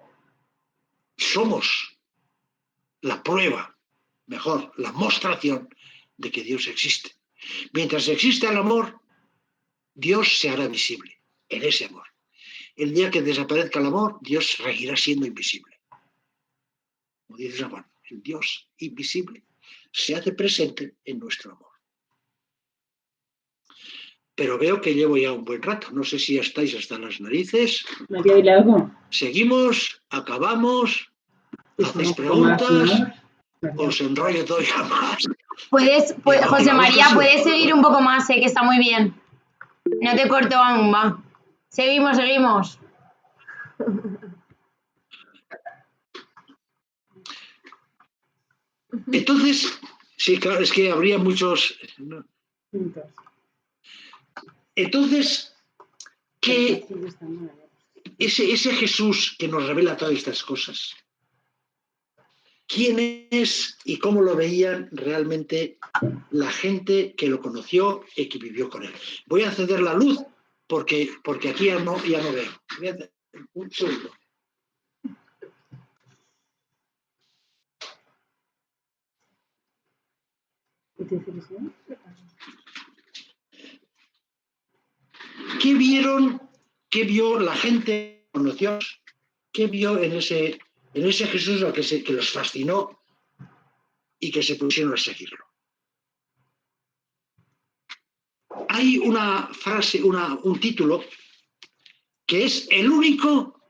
somos la prueba, mejor, la mostración de que Dios existe. Mientras exista el amor, Dios se hará visible en ese amor. El día que desaparezca el amor, Dios seguirá siendo invisible. Como dice San Juan, el Dios invisible se hace presente en nuestro amor. Pero veo que llevo ya un buen rato. No sé si ya estáis hasta las narices. Seguimos, acabamos, hacéis preguntas, os enrollo todavía más. José María, puedes seguir un poco más, que está muy bien. No te corto aún, va. Seguimos. Entonces, sí, claro, es que habría muchos... Entonces, que ese Jesús que nos revela todas estas cosas, ¿quién es y cómo lo veían realmente la gente que lo conoció y que vivió con él? Voy a encender la luz porque aquí ya no veo. Un segundo. ¿Qué vio la gente que conoció? ¿Qué vio en ese Jesús que los fascinó y que se pusieron a seguirlo? Hay una frase, un título, que es el único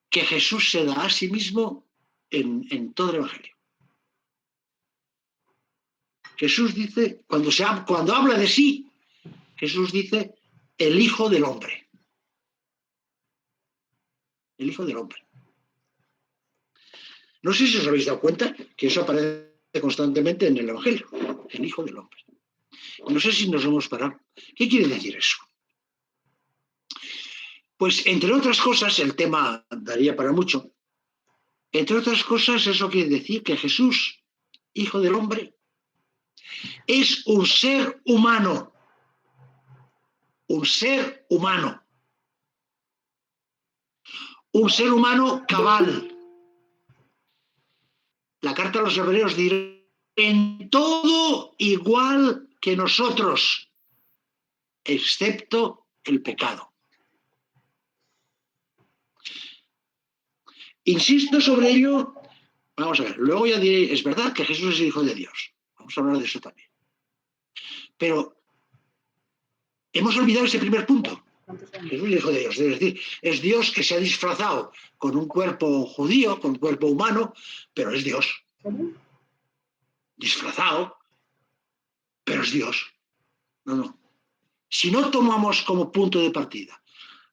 que Jesús se da a sí mismo en todo el Evangelio. Jesús dice, cuando habla de sí, Jesús dice, el Hijo del Hombre. El Hijo del Hombre. No sé si os habéis dado cuenta que eso aparece constantemente en el Evangelio, el Hijo del Hombre. No sé si nos hemos parado. ¿Qué quiere decir eso? Pues, entre otras cosas, el tema daría para mucho. Entre otras cosas, eso quiere decir que Jesús, Hijo del Hombre, es un ser humano. Un ser humano. Un ser humano cabal. La carta a los hebreos dice, en todo igual que nosotros, excepto el pecado. Insisto sobre ello, vamos a ver, luego ya diré, es verdad que Jesús es el Hijo de Dios. Vamos a hablar de eso también. Pero hemos olvidado ese primer punto. Jesús es el Hijo de Dios, es decir, es Dios que se ha disfrazado con un cuerpo judío, con un cuerpo humano, pero es Dios. Disfrazado, pero es Dios. No. Si no tomamos como punto de partida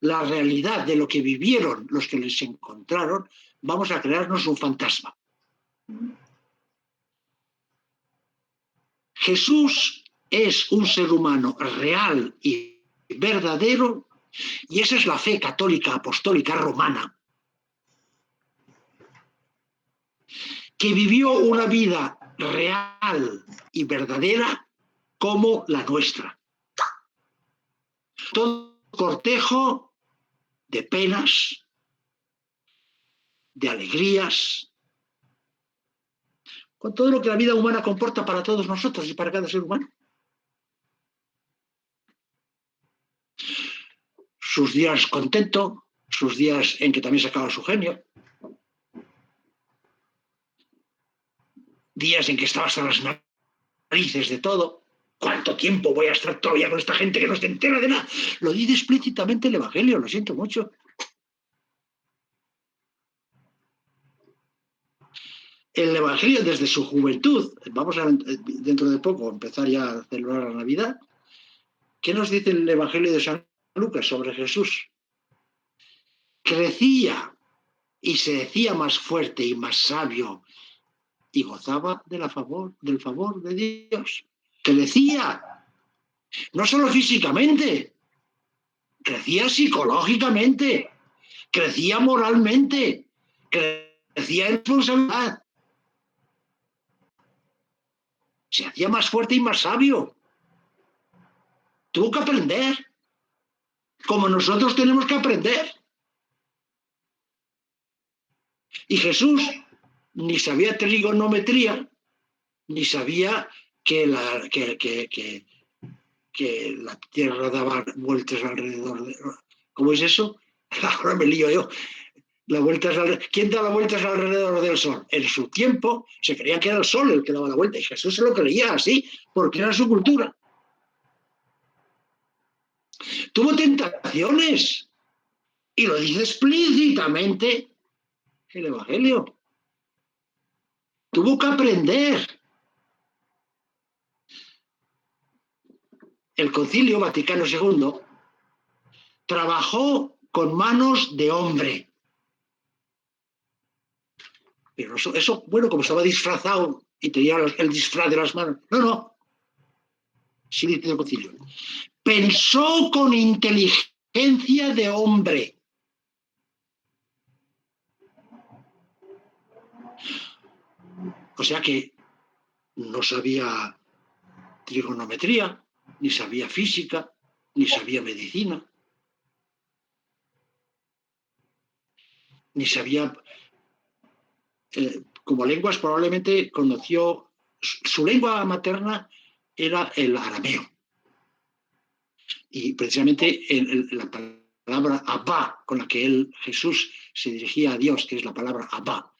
la realidad de lo que vivieron los que les encontraron, vamos a crearnos un fantasma. Jesús es un ser humano real y verdadero, y esa es la fe católica, apostólica, romana, que vivió una vida real y verdadera como la nuestra. Todo cortejo de penas, de alegrías, con todo lo que la vida humana comporta para todos nosotros y para cada ser humano. Sus días contento, sus días en que también sacaba su genio, días en que estaba hasta las narices de todo. ¿Cuánto tiempo voy a estar todavía con esta gente que no se entera de nada? Lo dice explícitamente el Evangelio, lo siento mucho. El Evangelio desde su juventud, vamos a dentro de poco empezar ya a celebrar la Navidad. ¿Qué nos dice el Evangelio de San Lucas sobre Jesús? Crecía y se decía más fuerte y más sabio y gozaba del favor de Dios. Crecía, no solo físicamente, crecía psicológicamente, crecía moralmente, crecía en responsabilidad. Se hacía más fuerte y más sabio. Tuvo que aprender, como nosotros tenemos que aprender. Y Jesús ni sabía trigonometría, ni sabía que la Tierra daba vueltas alrededor de... ¿Cómo es eso? Ahora me lío yo. ¿Quién da las vueltas alrededor del Sol? En su tiempo se creía que era el Sol el que daba la vuelta, y Jesús se lo creía así, porque era su cultura. Tuvo tentaciones, y lo dice explícitamente el Evangelio. Tuvo que aprender. El Concilio Vaticano II trabajó con manos de hombre. Pero eso, bueno, como estaba disfrazado y tenía el disfraz de las manos. No. Sí dice el Concilio. Pensó con inteligencia de hombre. O sea que no sabía trigonometría, ni sabía física, ni sabía medicina, ni sabía... como lenguas probablemente conoció... Su lengua materna era el arameo. Y precisamente la palabra Abba, con la que Jesús se dirigía a Dios, que es la palabra Abba,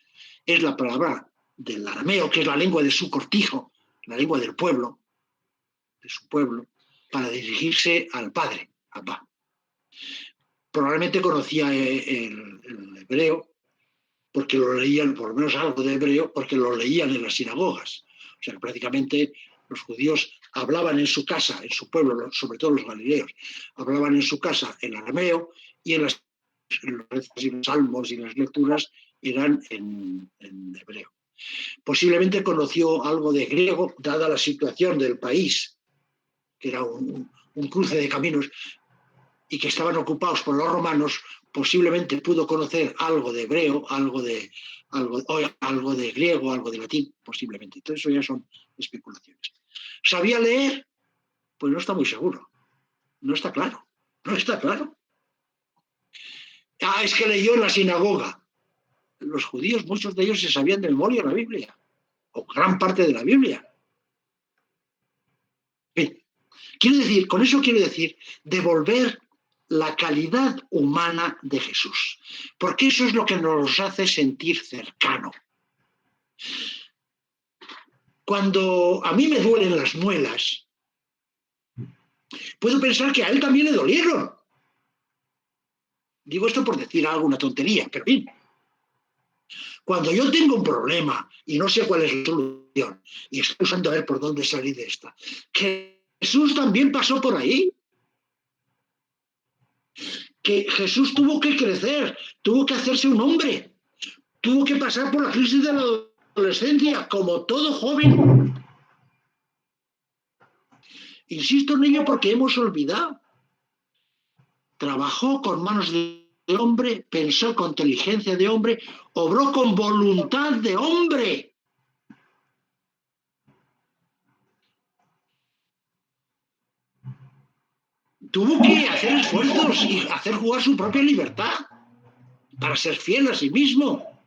es la palabra del arameo, que es la lengua de su cortijo, la lengua del pueblo, de su pueblo, para dirigirse al Padre, Abba. Probablemente conocía el hebreo, porque lo leían, por lo menos algo de hebreo, porque lo leían en las sinagogas. O sea, prácticamente los judíos hablaban en su casa, en su pueblo, sobre todo los galileos, hablaban en su casa en arameo, y en los salmos y las lecturas eran en hebreo. Posiblemente conoció algo de griego, dada la situación del país, que era un cruce de caminos, y que estaban ocupados por los romanos. Posiblemente pudo conocer algo de hebreo, algo de griego, algo de latín, posiblemente. Todo eso ya son especulaciones. ¿Sabía leer? Pues no está muy seguro. No está claro. No está claro. Es que leyó en la sinagoga. Los judíos, muchos de ellos se sabían de memoria la Biblia, o gran parte de la Biblia. Bien, con eso quiero decir devolver la calidad humana de Jesús, porque eso es lo que nos hace sentir cercano. Cuando a mí me duelen las muelas, puedo pensar que a él también le dolieron. Digo esto por decir alguna tontería, pero bien. Cuando yo tengo un problema y no sé cuál es la solución, y estoy usando a ver por dónde salir de esta, que Jesús también pasó por ahí. Que Jesús tuvo que crecer, tuvo que hacerse un hombre, tuvo que pasar por la crisis de la adolescencia, como todo joven. Insisto en ello porque hemos olvidado. Trabajó con manos de hombre, pensó con inteligencia de hombre, obró con voluntad de hombre. Tuvo que hacer esfuerzos y hacer jugar su propia libertad para ser fiel a sí mismo.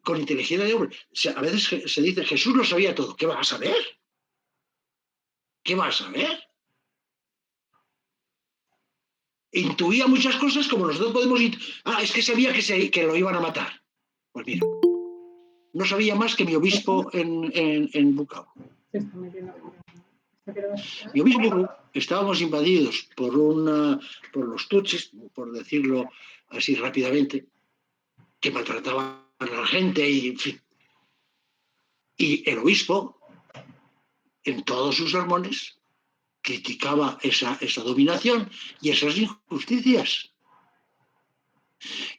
Con inteligencia de hombre. A veces se dice, Jesús lo sabía todo. ¿Qué va a saber? ¿Qué va a saber? intuía muchas cosas como nosotros podemos es que sabía que lo iban a matar. Pues mira, no sabía más que mi obispo en Bucao. Mi obispo, estábamos invadidos por los tutsis, por decirlo así rápidamente, que maltrataban a la gente y en fin. Y el obispo, en todos sus sermones, criticaba esa dominación y esas injusticias.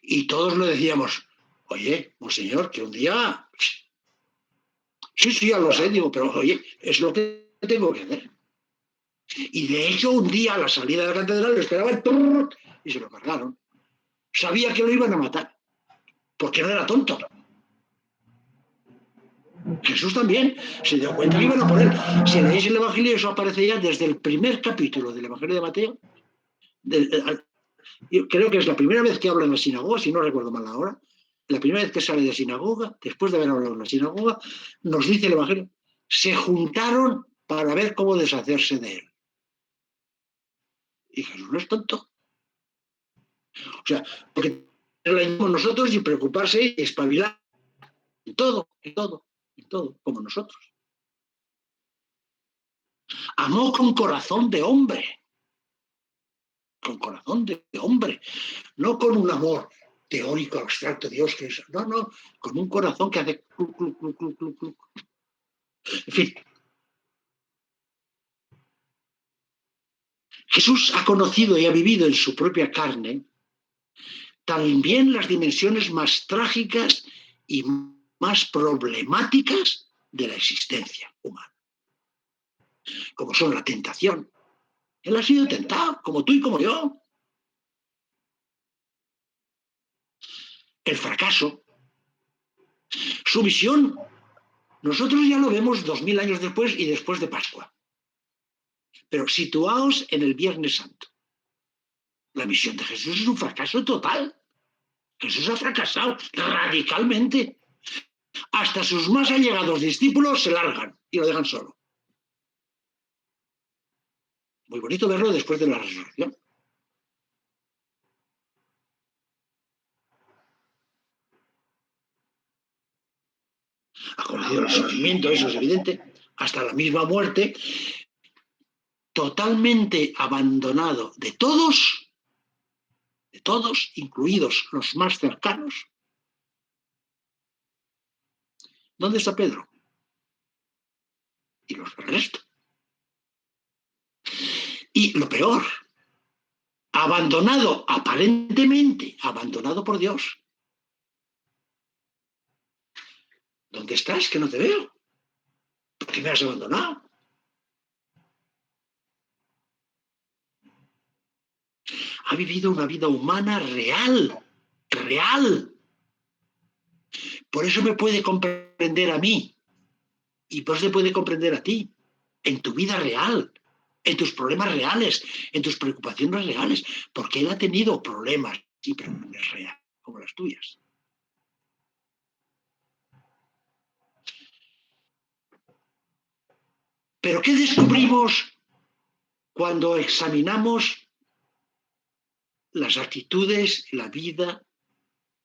Y todos le decíamos, oye, monseñor, que un día... Sí, ya lo sé, digo, pero oye, es lo que tengo que hacer. Y de hecho, un día a la salida de la catedral lo esperaban y se lo cargaron. Sabía que lo iban a matar, porque no era tonto. Jesús también se dio cuenta que iban a poner. Si leéis el Evangelio, eso aparece ya desde el primer capítulo del Evangelio de Mateo. Yo creo que es la primera vez que habla en la sinagoga, si no recuerdo mal ahora. La primera vez que sale de sinagoga, después de haber hablado en la sinagoga, nos dice el Evangelio, se juntaron para ver cómo deshacerse de él. Y Jesús no es tonto. O sea, porque lo mismo nosotros y preocuparse y espabilar en todo, como nosotros. Amó con corazón de hombre. Con corazón de hombre. No con un amor teórico, abstracto, Dios que es. No, con un corazón que hace cluc, cluc, cluc, cluc, cluc, cluc. En fin. Jesús ha conocido y ha vivido en su propia carne también las dimensiones más trágicas y más problemáticas de la existencia humana, como son la tentación. Él ha sido tentado, como tú y como yo. El fracaso. Su misión, nosotros ya lo vemos 2000 años después y después de Pascua. Pero situaos en el Viernes Santo. La misión de Jesús es un fracaso total. Jesús ha fracasado radicalmente. Hasta sus más allegados discípulos se largan y lo dejan solo. Muy bonito verlo después de la resurrección. Ha conocido el sufrimiento, eso es evidente, hasta la misma muerte, totalmente abandonado de todos, incluidos los más cercanos. ¿Dónde está Pedro? Y los del resto. Y lo peor, abandonado, aparentemente abandonado por Dios. ¿Dónde estás? Que no te veo. ¿Por qué me has abandonado? Ha vivido una vida humana real. Por eso me puede comprender a mí. Y por eso te puede comprender a ti. En tu vida real. En tus problemas reales. En tus preocupaciones reales. Porque él ha tenido problemas y preocupaciones reales, como las tuyas. Pero ¿qué descubrimos cuando examinamos las actitudes, la vida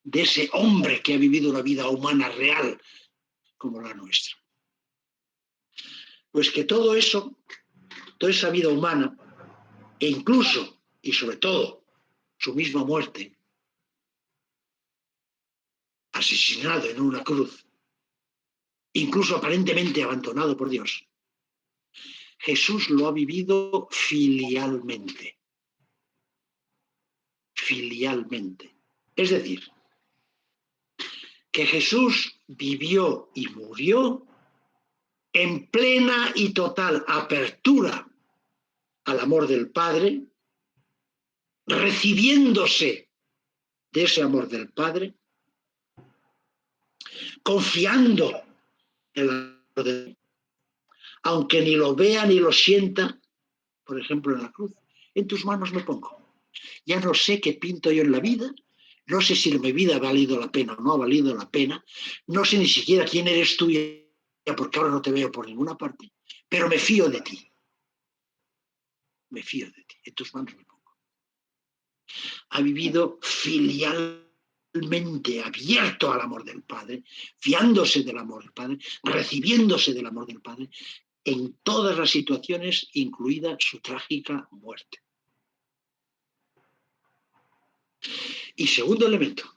de ese hombre que ha vivido una vida humana real como la nuestra? Pues que todo eso, toda esa vida humana, e incluso y sobre todo su misma muerte, asesinado en una cruz, incluso aparentemente abandonado por Dios, Jesús lo ha vivido filialmente. Filialmente. Es decir, que Jesús vivió y murió en plena y total apertura al amor del Padre, recibiéndose de ese amor del Padre, confiando en el amor de Dios, aunque ni lo vea ni lo sienta, por ejemplo en la cruz. En tus manos me pongo. Ya no sé qué pinto yo en la vida, no sé si mi vida ha valido la pena o no ha valido la pena, no sé ni siquiera quién eres tú, porque ahora no te veo por ninguna parte, pero me fío de ti. Me fío de ti, en tus manos me pongo. Ha vivido filialmente, abierto al amor del Padre, fiándose del amor del Padre, recibiéndose del amor del Padre, en todas las situaciones, incluida su trágica muerte. Y segundo elemento,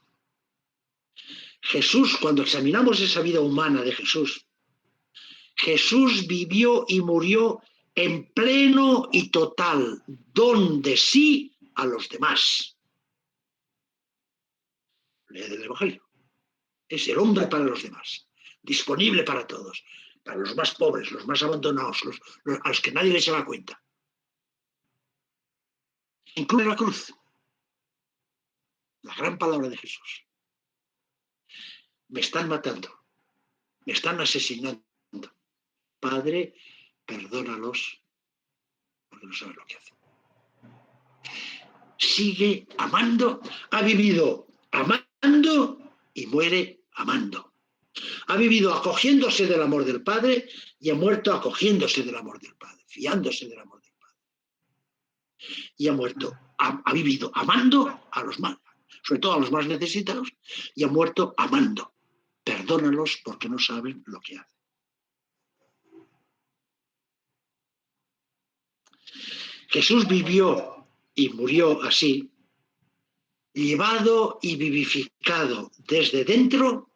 Jesús, cuando examinamos esa vida humana de Jesús, Jesús vivió y murió en pleno y total don de sí a los demás. Lee del Evangelio. Es el hombre para los demás, disponible para todos, para los más pobres, los más abandonados, a los que nadie les da cuenta. Incluye la cruz, la gran palabra de Jesús. Me están matando, me están asesinando. Padre, perdónalos, porque no saben lo que hacen. Sigue amando, ha vivido amando y muere amando. Ha vivido acogiéndose del amor del Padre y ha muerto acogiéndose del amor del Padre, fiándose del amor del Padre. Y ha muerto, ha vivido amando a los más, sobre todo a los más necesitados, y ha muerto amando. Perdónalos porque no saben lo que hacen. Jesús vivió y murió así, llevado y vivificado desde dentro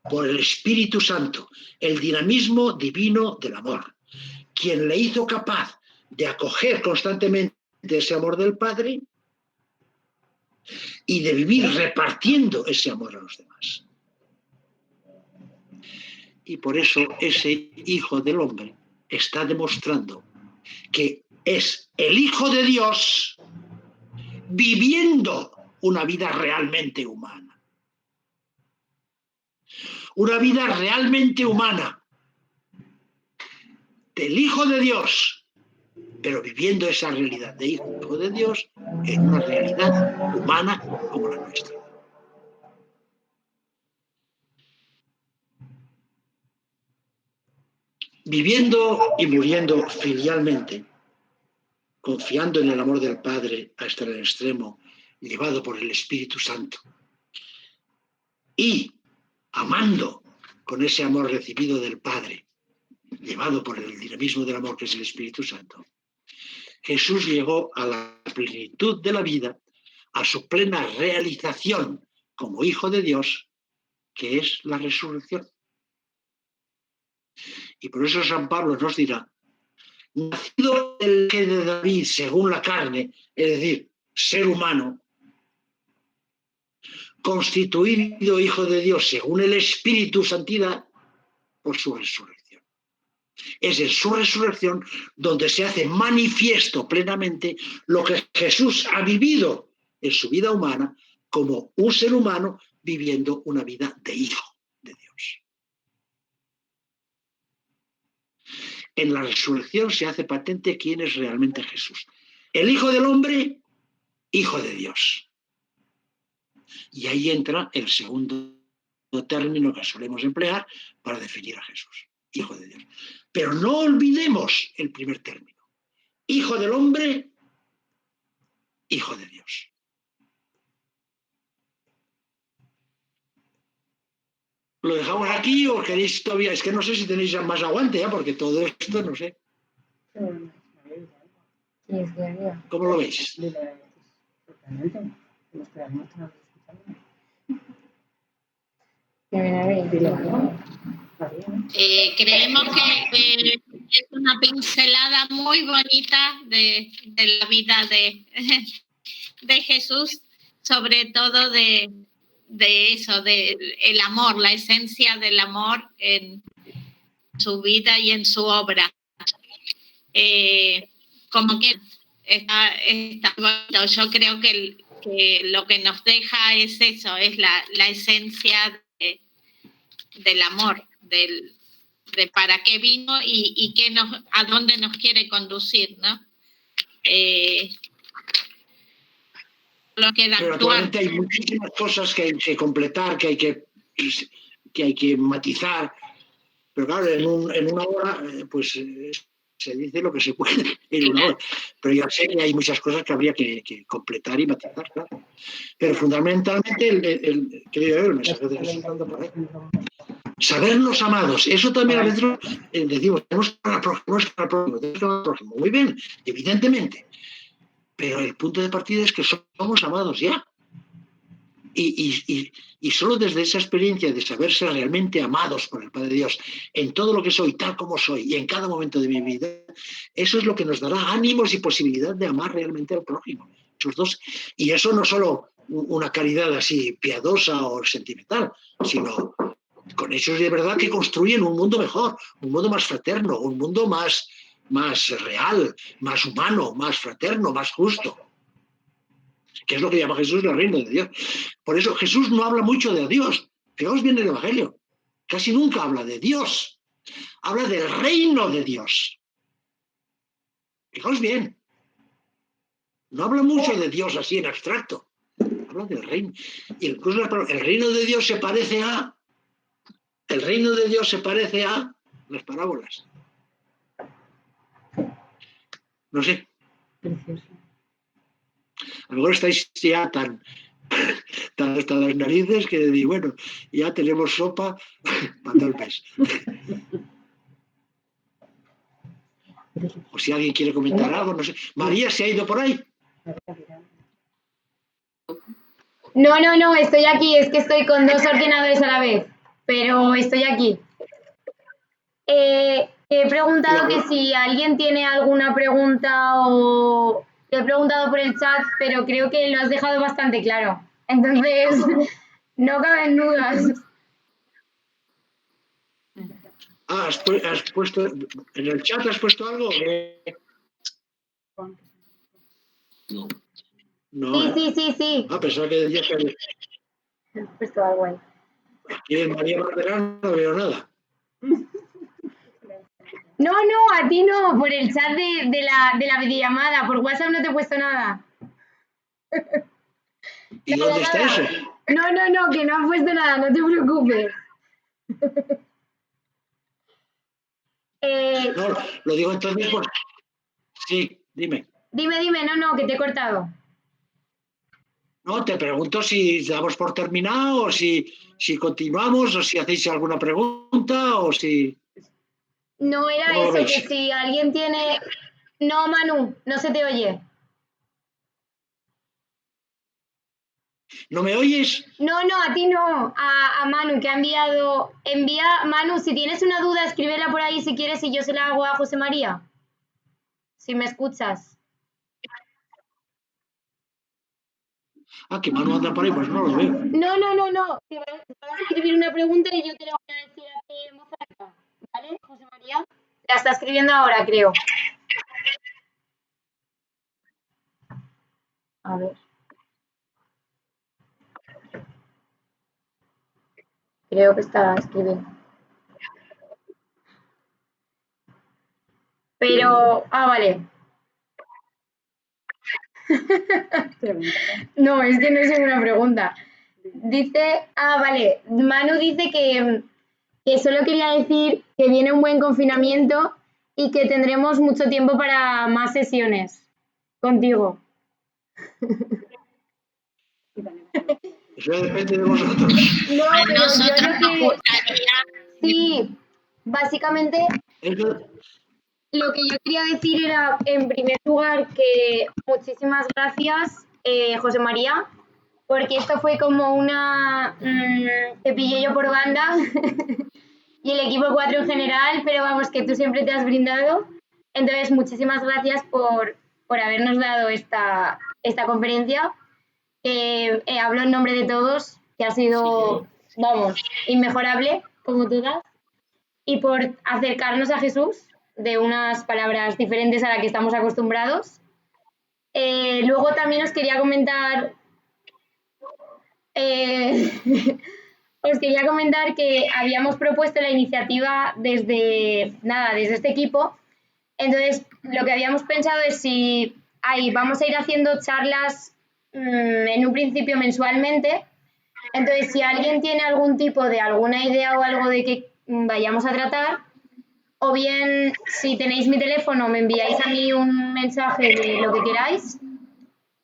por el Espíritu Santo, el dinamismo divino del amor, quien le hizo capaz de acoger constantemente ese amor del Padre y de vivir repartiendo ese amor a los demás. Y por eso ese Hijo del Hombre está demostrando que es el Hijo de Dios viviendo una vida realmente humana. Una vida realmente humana del Hijo de Dios, pero viviendo esa realidad de Hijo de Dios en una realidad humana como la nuestra. Viviendo y muriendo filialmente, confiando en el amor del Padre hasta el extremo, llevado por el Espíritu Santo, y amando con ese amor recibido del Padre, llevado por el dinamismo del amor que es el Espíritu Santo, Jesús llegó a la plenitud de la vida, a su plena realización como Hijo de Dios, que es la resurrección. Y por eso San Pablo nos dirá, nacido del que de David según la carne, es decir, ser humano, constituido Hijo de Dios según el Espíritu Santidad por su resurrección. Es en su resurrección donde se hace manifiesto plenamente lo que Jesús ha vivido en su vida humana como un ser humano viviendo una vida de Hijo de Dios. En la resurrección se hace patente quién es realmente Jesús. El Hijo del Hombre, Hijo de Dios. Y ahí entra el segundo término que solemos emplear para definir a Jesús, Hijo de Dios. Pero no olvidemos el primer término. Hijo del Hombre, Hijo de Dios. ¿Lo dejamos aquí o queréis todavía? Es que no sé si tenéis ya más aguante ya, porque todo esto no sé. ¿Cómo lo veis? Creemos que es una pincelada muy bonita de la vida de Jesús, sobre todo de eso, del amor, la esencia del amor en su vida y en su obra. Como que está bonito. Yo creo que lo que nos deja es eso, es la esencia del amor, de para qué vino y qué a dónde nos quiere conducir, ¿no? Pero actualmente hay muchísimas cosas que hay que completar, que hay que matizar. Pero claro, en una hora, pues es se dice lo que se puede en una hora. Pero ya sé que hay muchas cosas que habría que completar y matizar, claro. Pero fundamentalmente, el mensaje de Jesús anda por ahí. Sabernos amados, eso también a veces decimos, tenemos que amar al prójimo, muy bien, evidentemente, pero el punto de partida es que somos amados ya. Y solo desde esa experiencia de saberse realmente amados por el Padre Dios en todo lo que soy, tal como soy y en cada momento de mi vida, eso es lo que nos dará ánimos y posibilidad de amar realmente al prójimo. Esos dos, y eso no solo una caridad así piadosa o sentimental, sino con hechos de verdad que construyen un mundo mejor, un mundo más fraterno, un mundo más real, más humano, más fraterno, más justo, que es lo que llama Jesús el reino de Dios. Por eso Jesús no habla mucho de Dios. Fijaos bien el Evangelio. Casi nunca habla de Dios. Habla del reino de Dios. Fijaos bien. No habla mucho de Dios así en abstracto. Habla del reino. Y incluso el reino de Dios se parece a... El reino de Dios se parece a las parábolas. No sé. A lo mejor estáis ya tan hasta las narices que digo, bueno, ya tenemos sopa para todo el mes. O si alguien quiere comentar algo, no sé. María se ha ido por ahí. No, estoy aquí, es que estoy con 2 ordenadores a la vez, pero estoy aquí. He preguntado que si alguien tiene alguna pregunta o... Te he preguntado por el chat, pero creo que lo has dejado bastante claro. Entonces, no caben dudas. Has puesto... ¿En el chat has puesto algo? No. No. Sí. Pensaba que decías que... He puesto algo ahí. Aquí en María Barberán no veo nada. No, a ti no, por el chat de la videollamada, por WhatsApp no te he puesto nada. ¿Y dónde está eso? No, que no has puesto nada, no te preocupes. No, lo digo entonces, pues... Sí, dime. Dime, no, que te he cortado. No, te pregunto si damos por terminado, o si continuamos, o si hacéis alguna pregunta, o si... No era eso, que si alguien tiene... No, Manu, no se te oye. ¿No me oyes? No, a ti no, a Manu, que ha enviado... Manu, si tienes una duda, escríbela por ahí si quieres y yo se la hago a José María. Si me escuchas. Que Manu anda por ahí, pues no lo veo. No. Te vas a escribir una pregunta y yo te la voy a decir a ti en voz alta. ¿Vale, José María? La está escribiendo ahora, creo. A ver. Creo que está escribiendo. Pero, vale. No, es que no es una pregunta. Dice, vale. Manu dice que solo quería decir que viene un buen confinamiento y que tendremos mucho tiempo para más sesiones contigo. Eso depende de vosotros. No, pero nosotros yo lo que... nos gustaría... Sí, básicamente lo que yo quería decir era, en primer lugar, que muchísimas gracias, José María, porque esto fue como una... te pillé yo por banda y el equipo 4 en general, pero vamos, que tú siempre te has brindado. Entonces, muchísimas gracias por habernos dado esta conferencia. Hablo en nombre de todos, que ha sido, vamos, inmejorable, como todas, y por acercarnos a Jesús de unas palabras diferentes a las que estamos acostumbrados. Luego también os quería comentar que habíamos propuesto la iniciativa desde este equipo. Entonces, lo que habíamos pensado es si vamos a ir haciendo charlas en un principio mensualmente. Entonces, si alguien tiene algún tipo de alguna idea o algo de que vayamos a tratar, o bien, si tenéis mi teléfono, me enviáis a mí un mensaje de lo que queráis,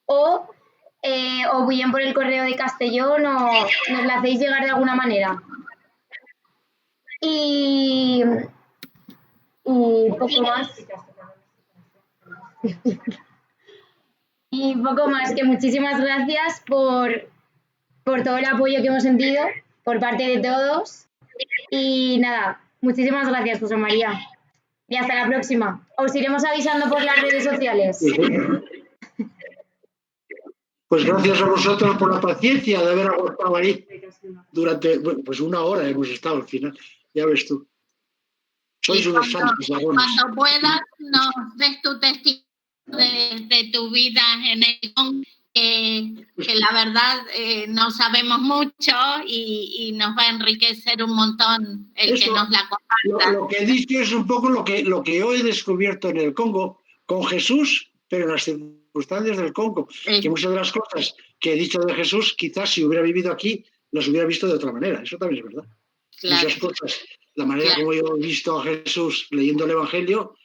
o bien por el correo de Castellón o nos la hacéis llegar de alguna manera. Y poco más. Y poco más, que muchísimas gracias por todo el apoyo que hemos sentido por parte de todos. Y nada, muchísimas gracias, José María. Y hasta la próxima. Os iremos avisando por las redes sociales. Pues gracias a vosotros por la paciencia de haber aguantado ahí durante, bueno, pues 1 hora hemos estado al final, ya ves tú. Sois unos santos dragones. Cuando puedas, nos des tu testimonio de tu vida en el Congo, que la verdad no sabemos mucho y nos va a enriquecer un montón el Eso, que nos la comparta. Lo que he dicho es un poco lo que yo he descubierto en el Congo, con Jesús, pero en las circunstancias del Congo, que muchas de las cosas que he dicho de Jesús, quizás si hubiera vivido aquí, las hubiera visto de otra manera. Eso también es verdad. Claro. Muchas cosas, la manera como yo he visto a Jesús leyendo el Evangelio,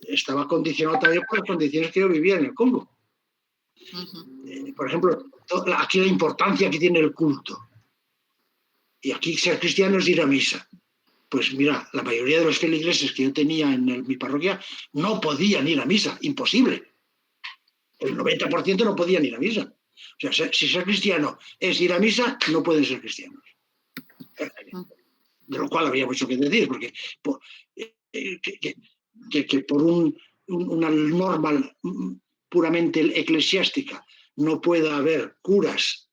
estaba condicionado también por las condiciones que yo vivía en el Congo. Por ejemplo, aquí la importancia que tiene el culto. Y aquí ser cristiano es ir a misa. Pues mira, la mayoría de los feligreses que yo tenía en mi parroquia no podían ir a misa, imposible. El 90% no podían ir a misa. O sea, si ser cristiano es ir a misa, no pueden ser cristianos. De lo cual había mucho que decir, porque que por una norma puramente eclesiástica no pueda haber curas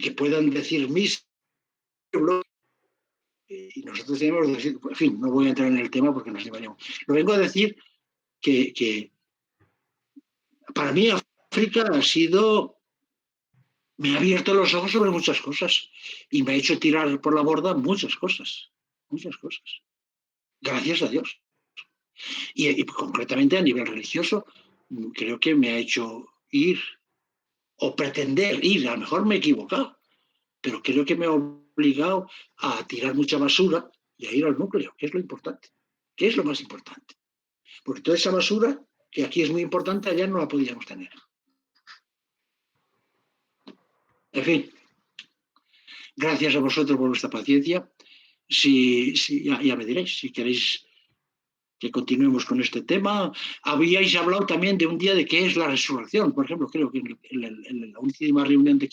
que puedan decir misa, y nosotros tenemos que decir, en fin, no voy a entrar en el tema porque nos llevaríamos. Lo vengo a decir que para mí África me ha abierto los ojos sobre muchas cosas y me ha hecho tirar por la borda muchas cosas. Gracias a Dios. Y concretamente a nivel religioso, creo que me ha hecho ir o pretender ir, a lo mejor me he equivocado, pero creo que me ha obligado a tirar mucha basura y a ir al núcleo, que es lo importante, que es lo más importante. Porque toda esa basura, que aquí es muy importante, allá no la podíamos tener. En fin, gracias a vosotros por vuestra paciencia. Ya me diréis, si queréis que continuemos con este tema. Habíais hablado también de un día de qué es la resurrección. Por ejemplo, creo que en la última reunión de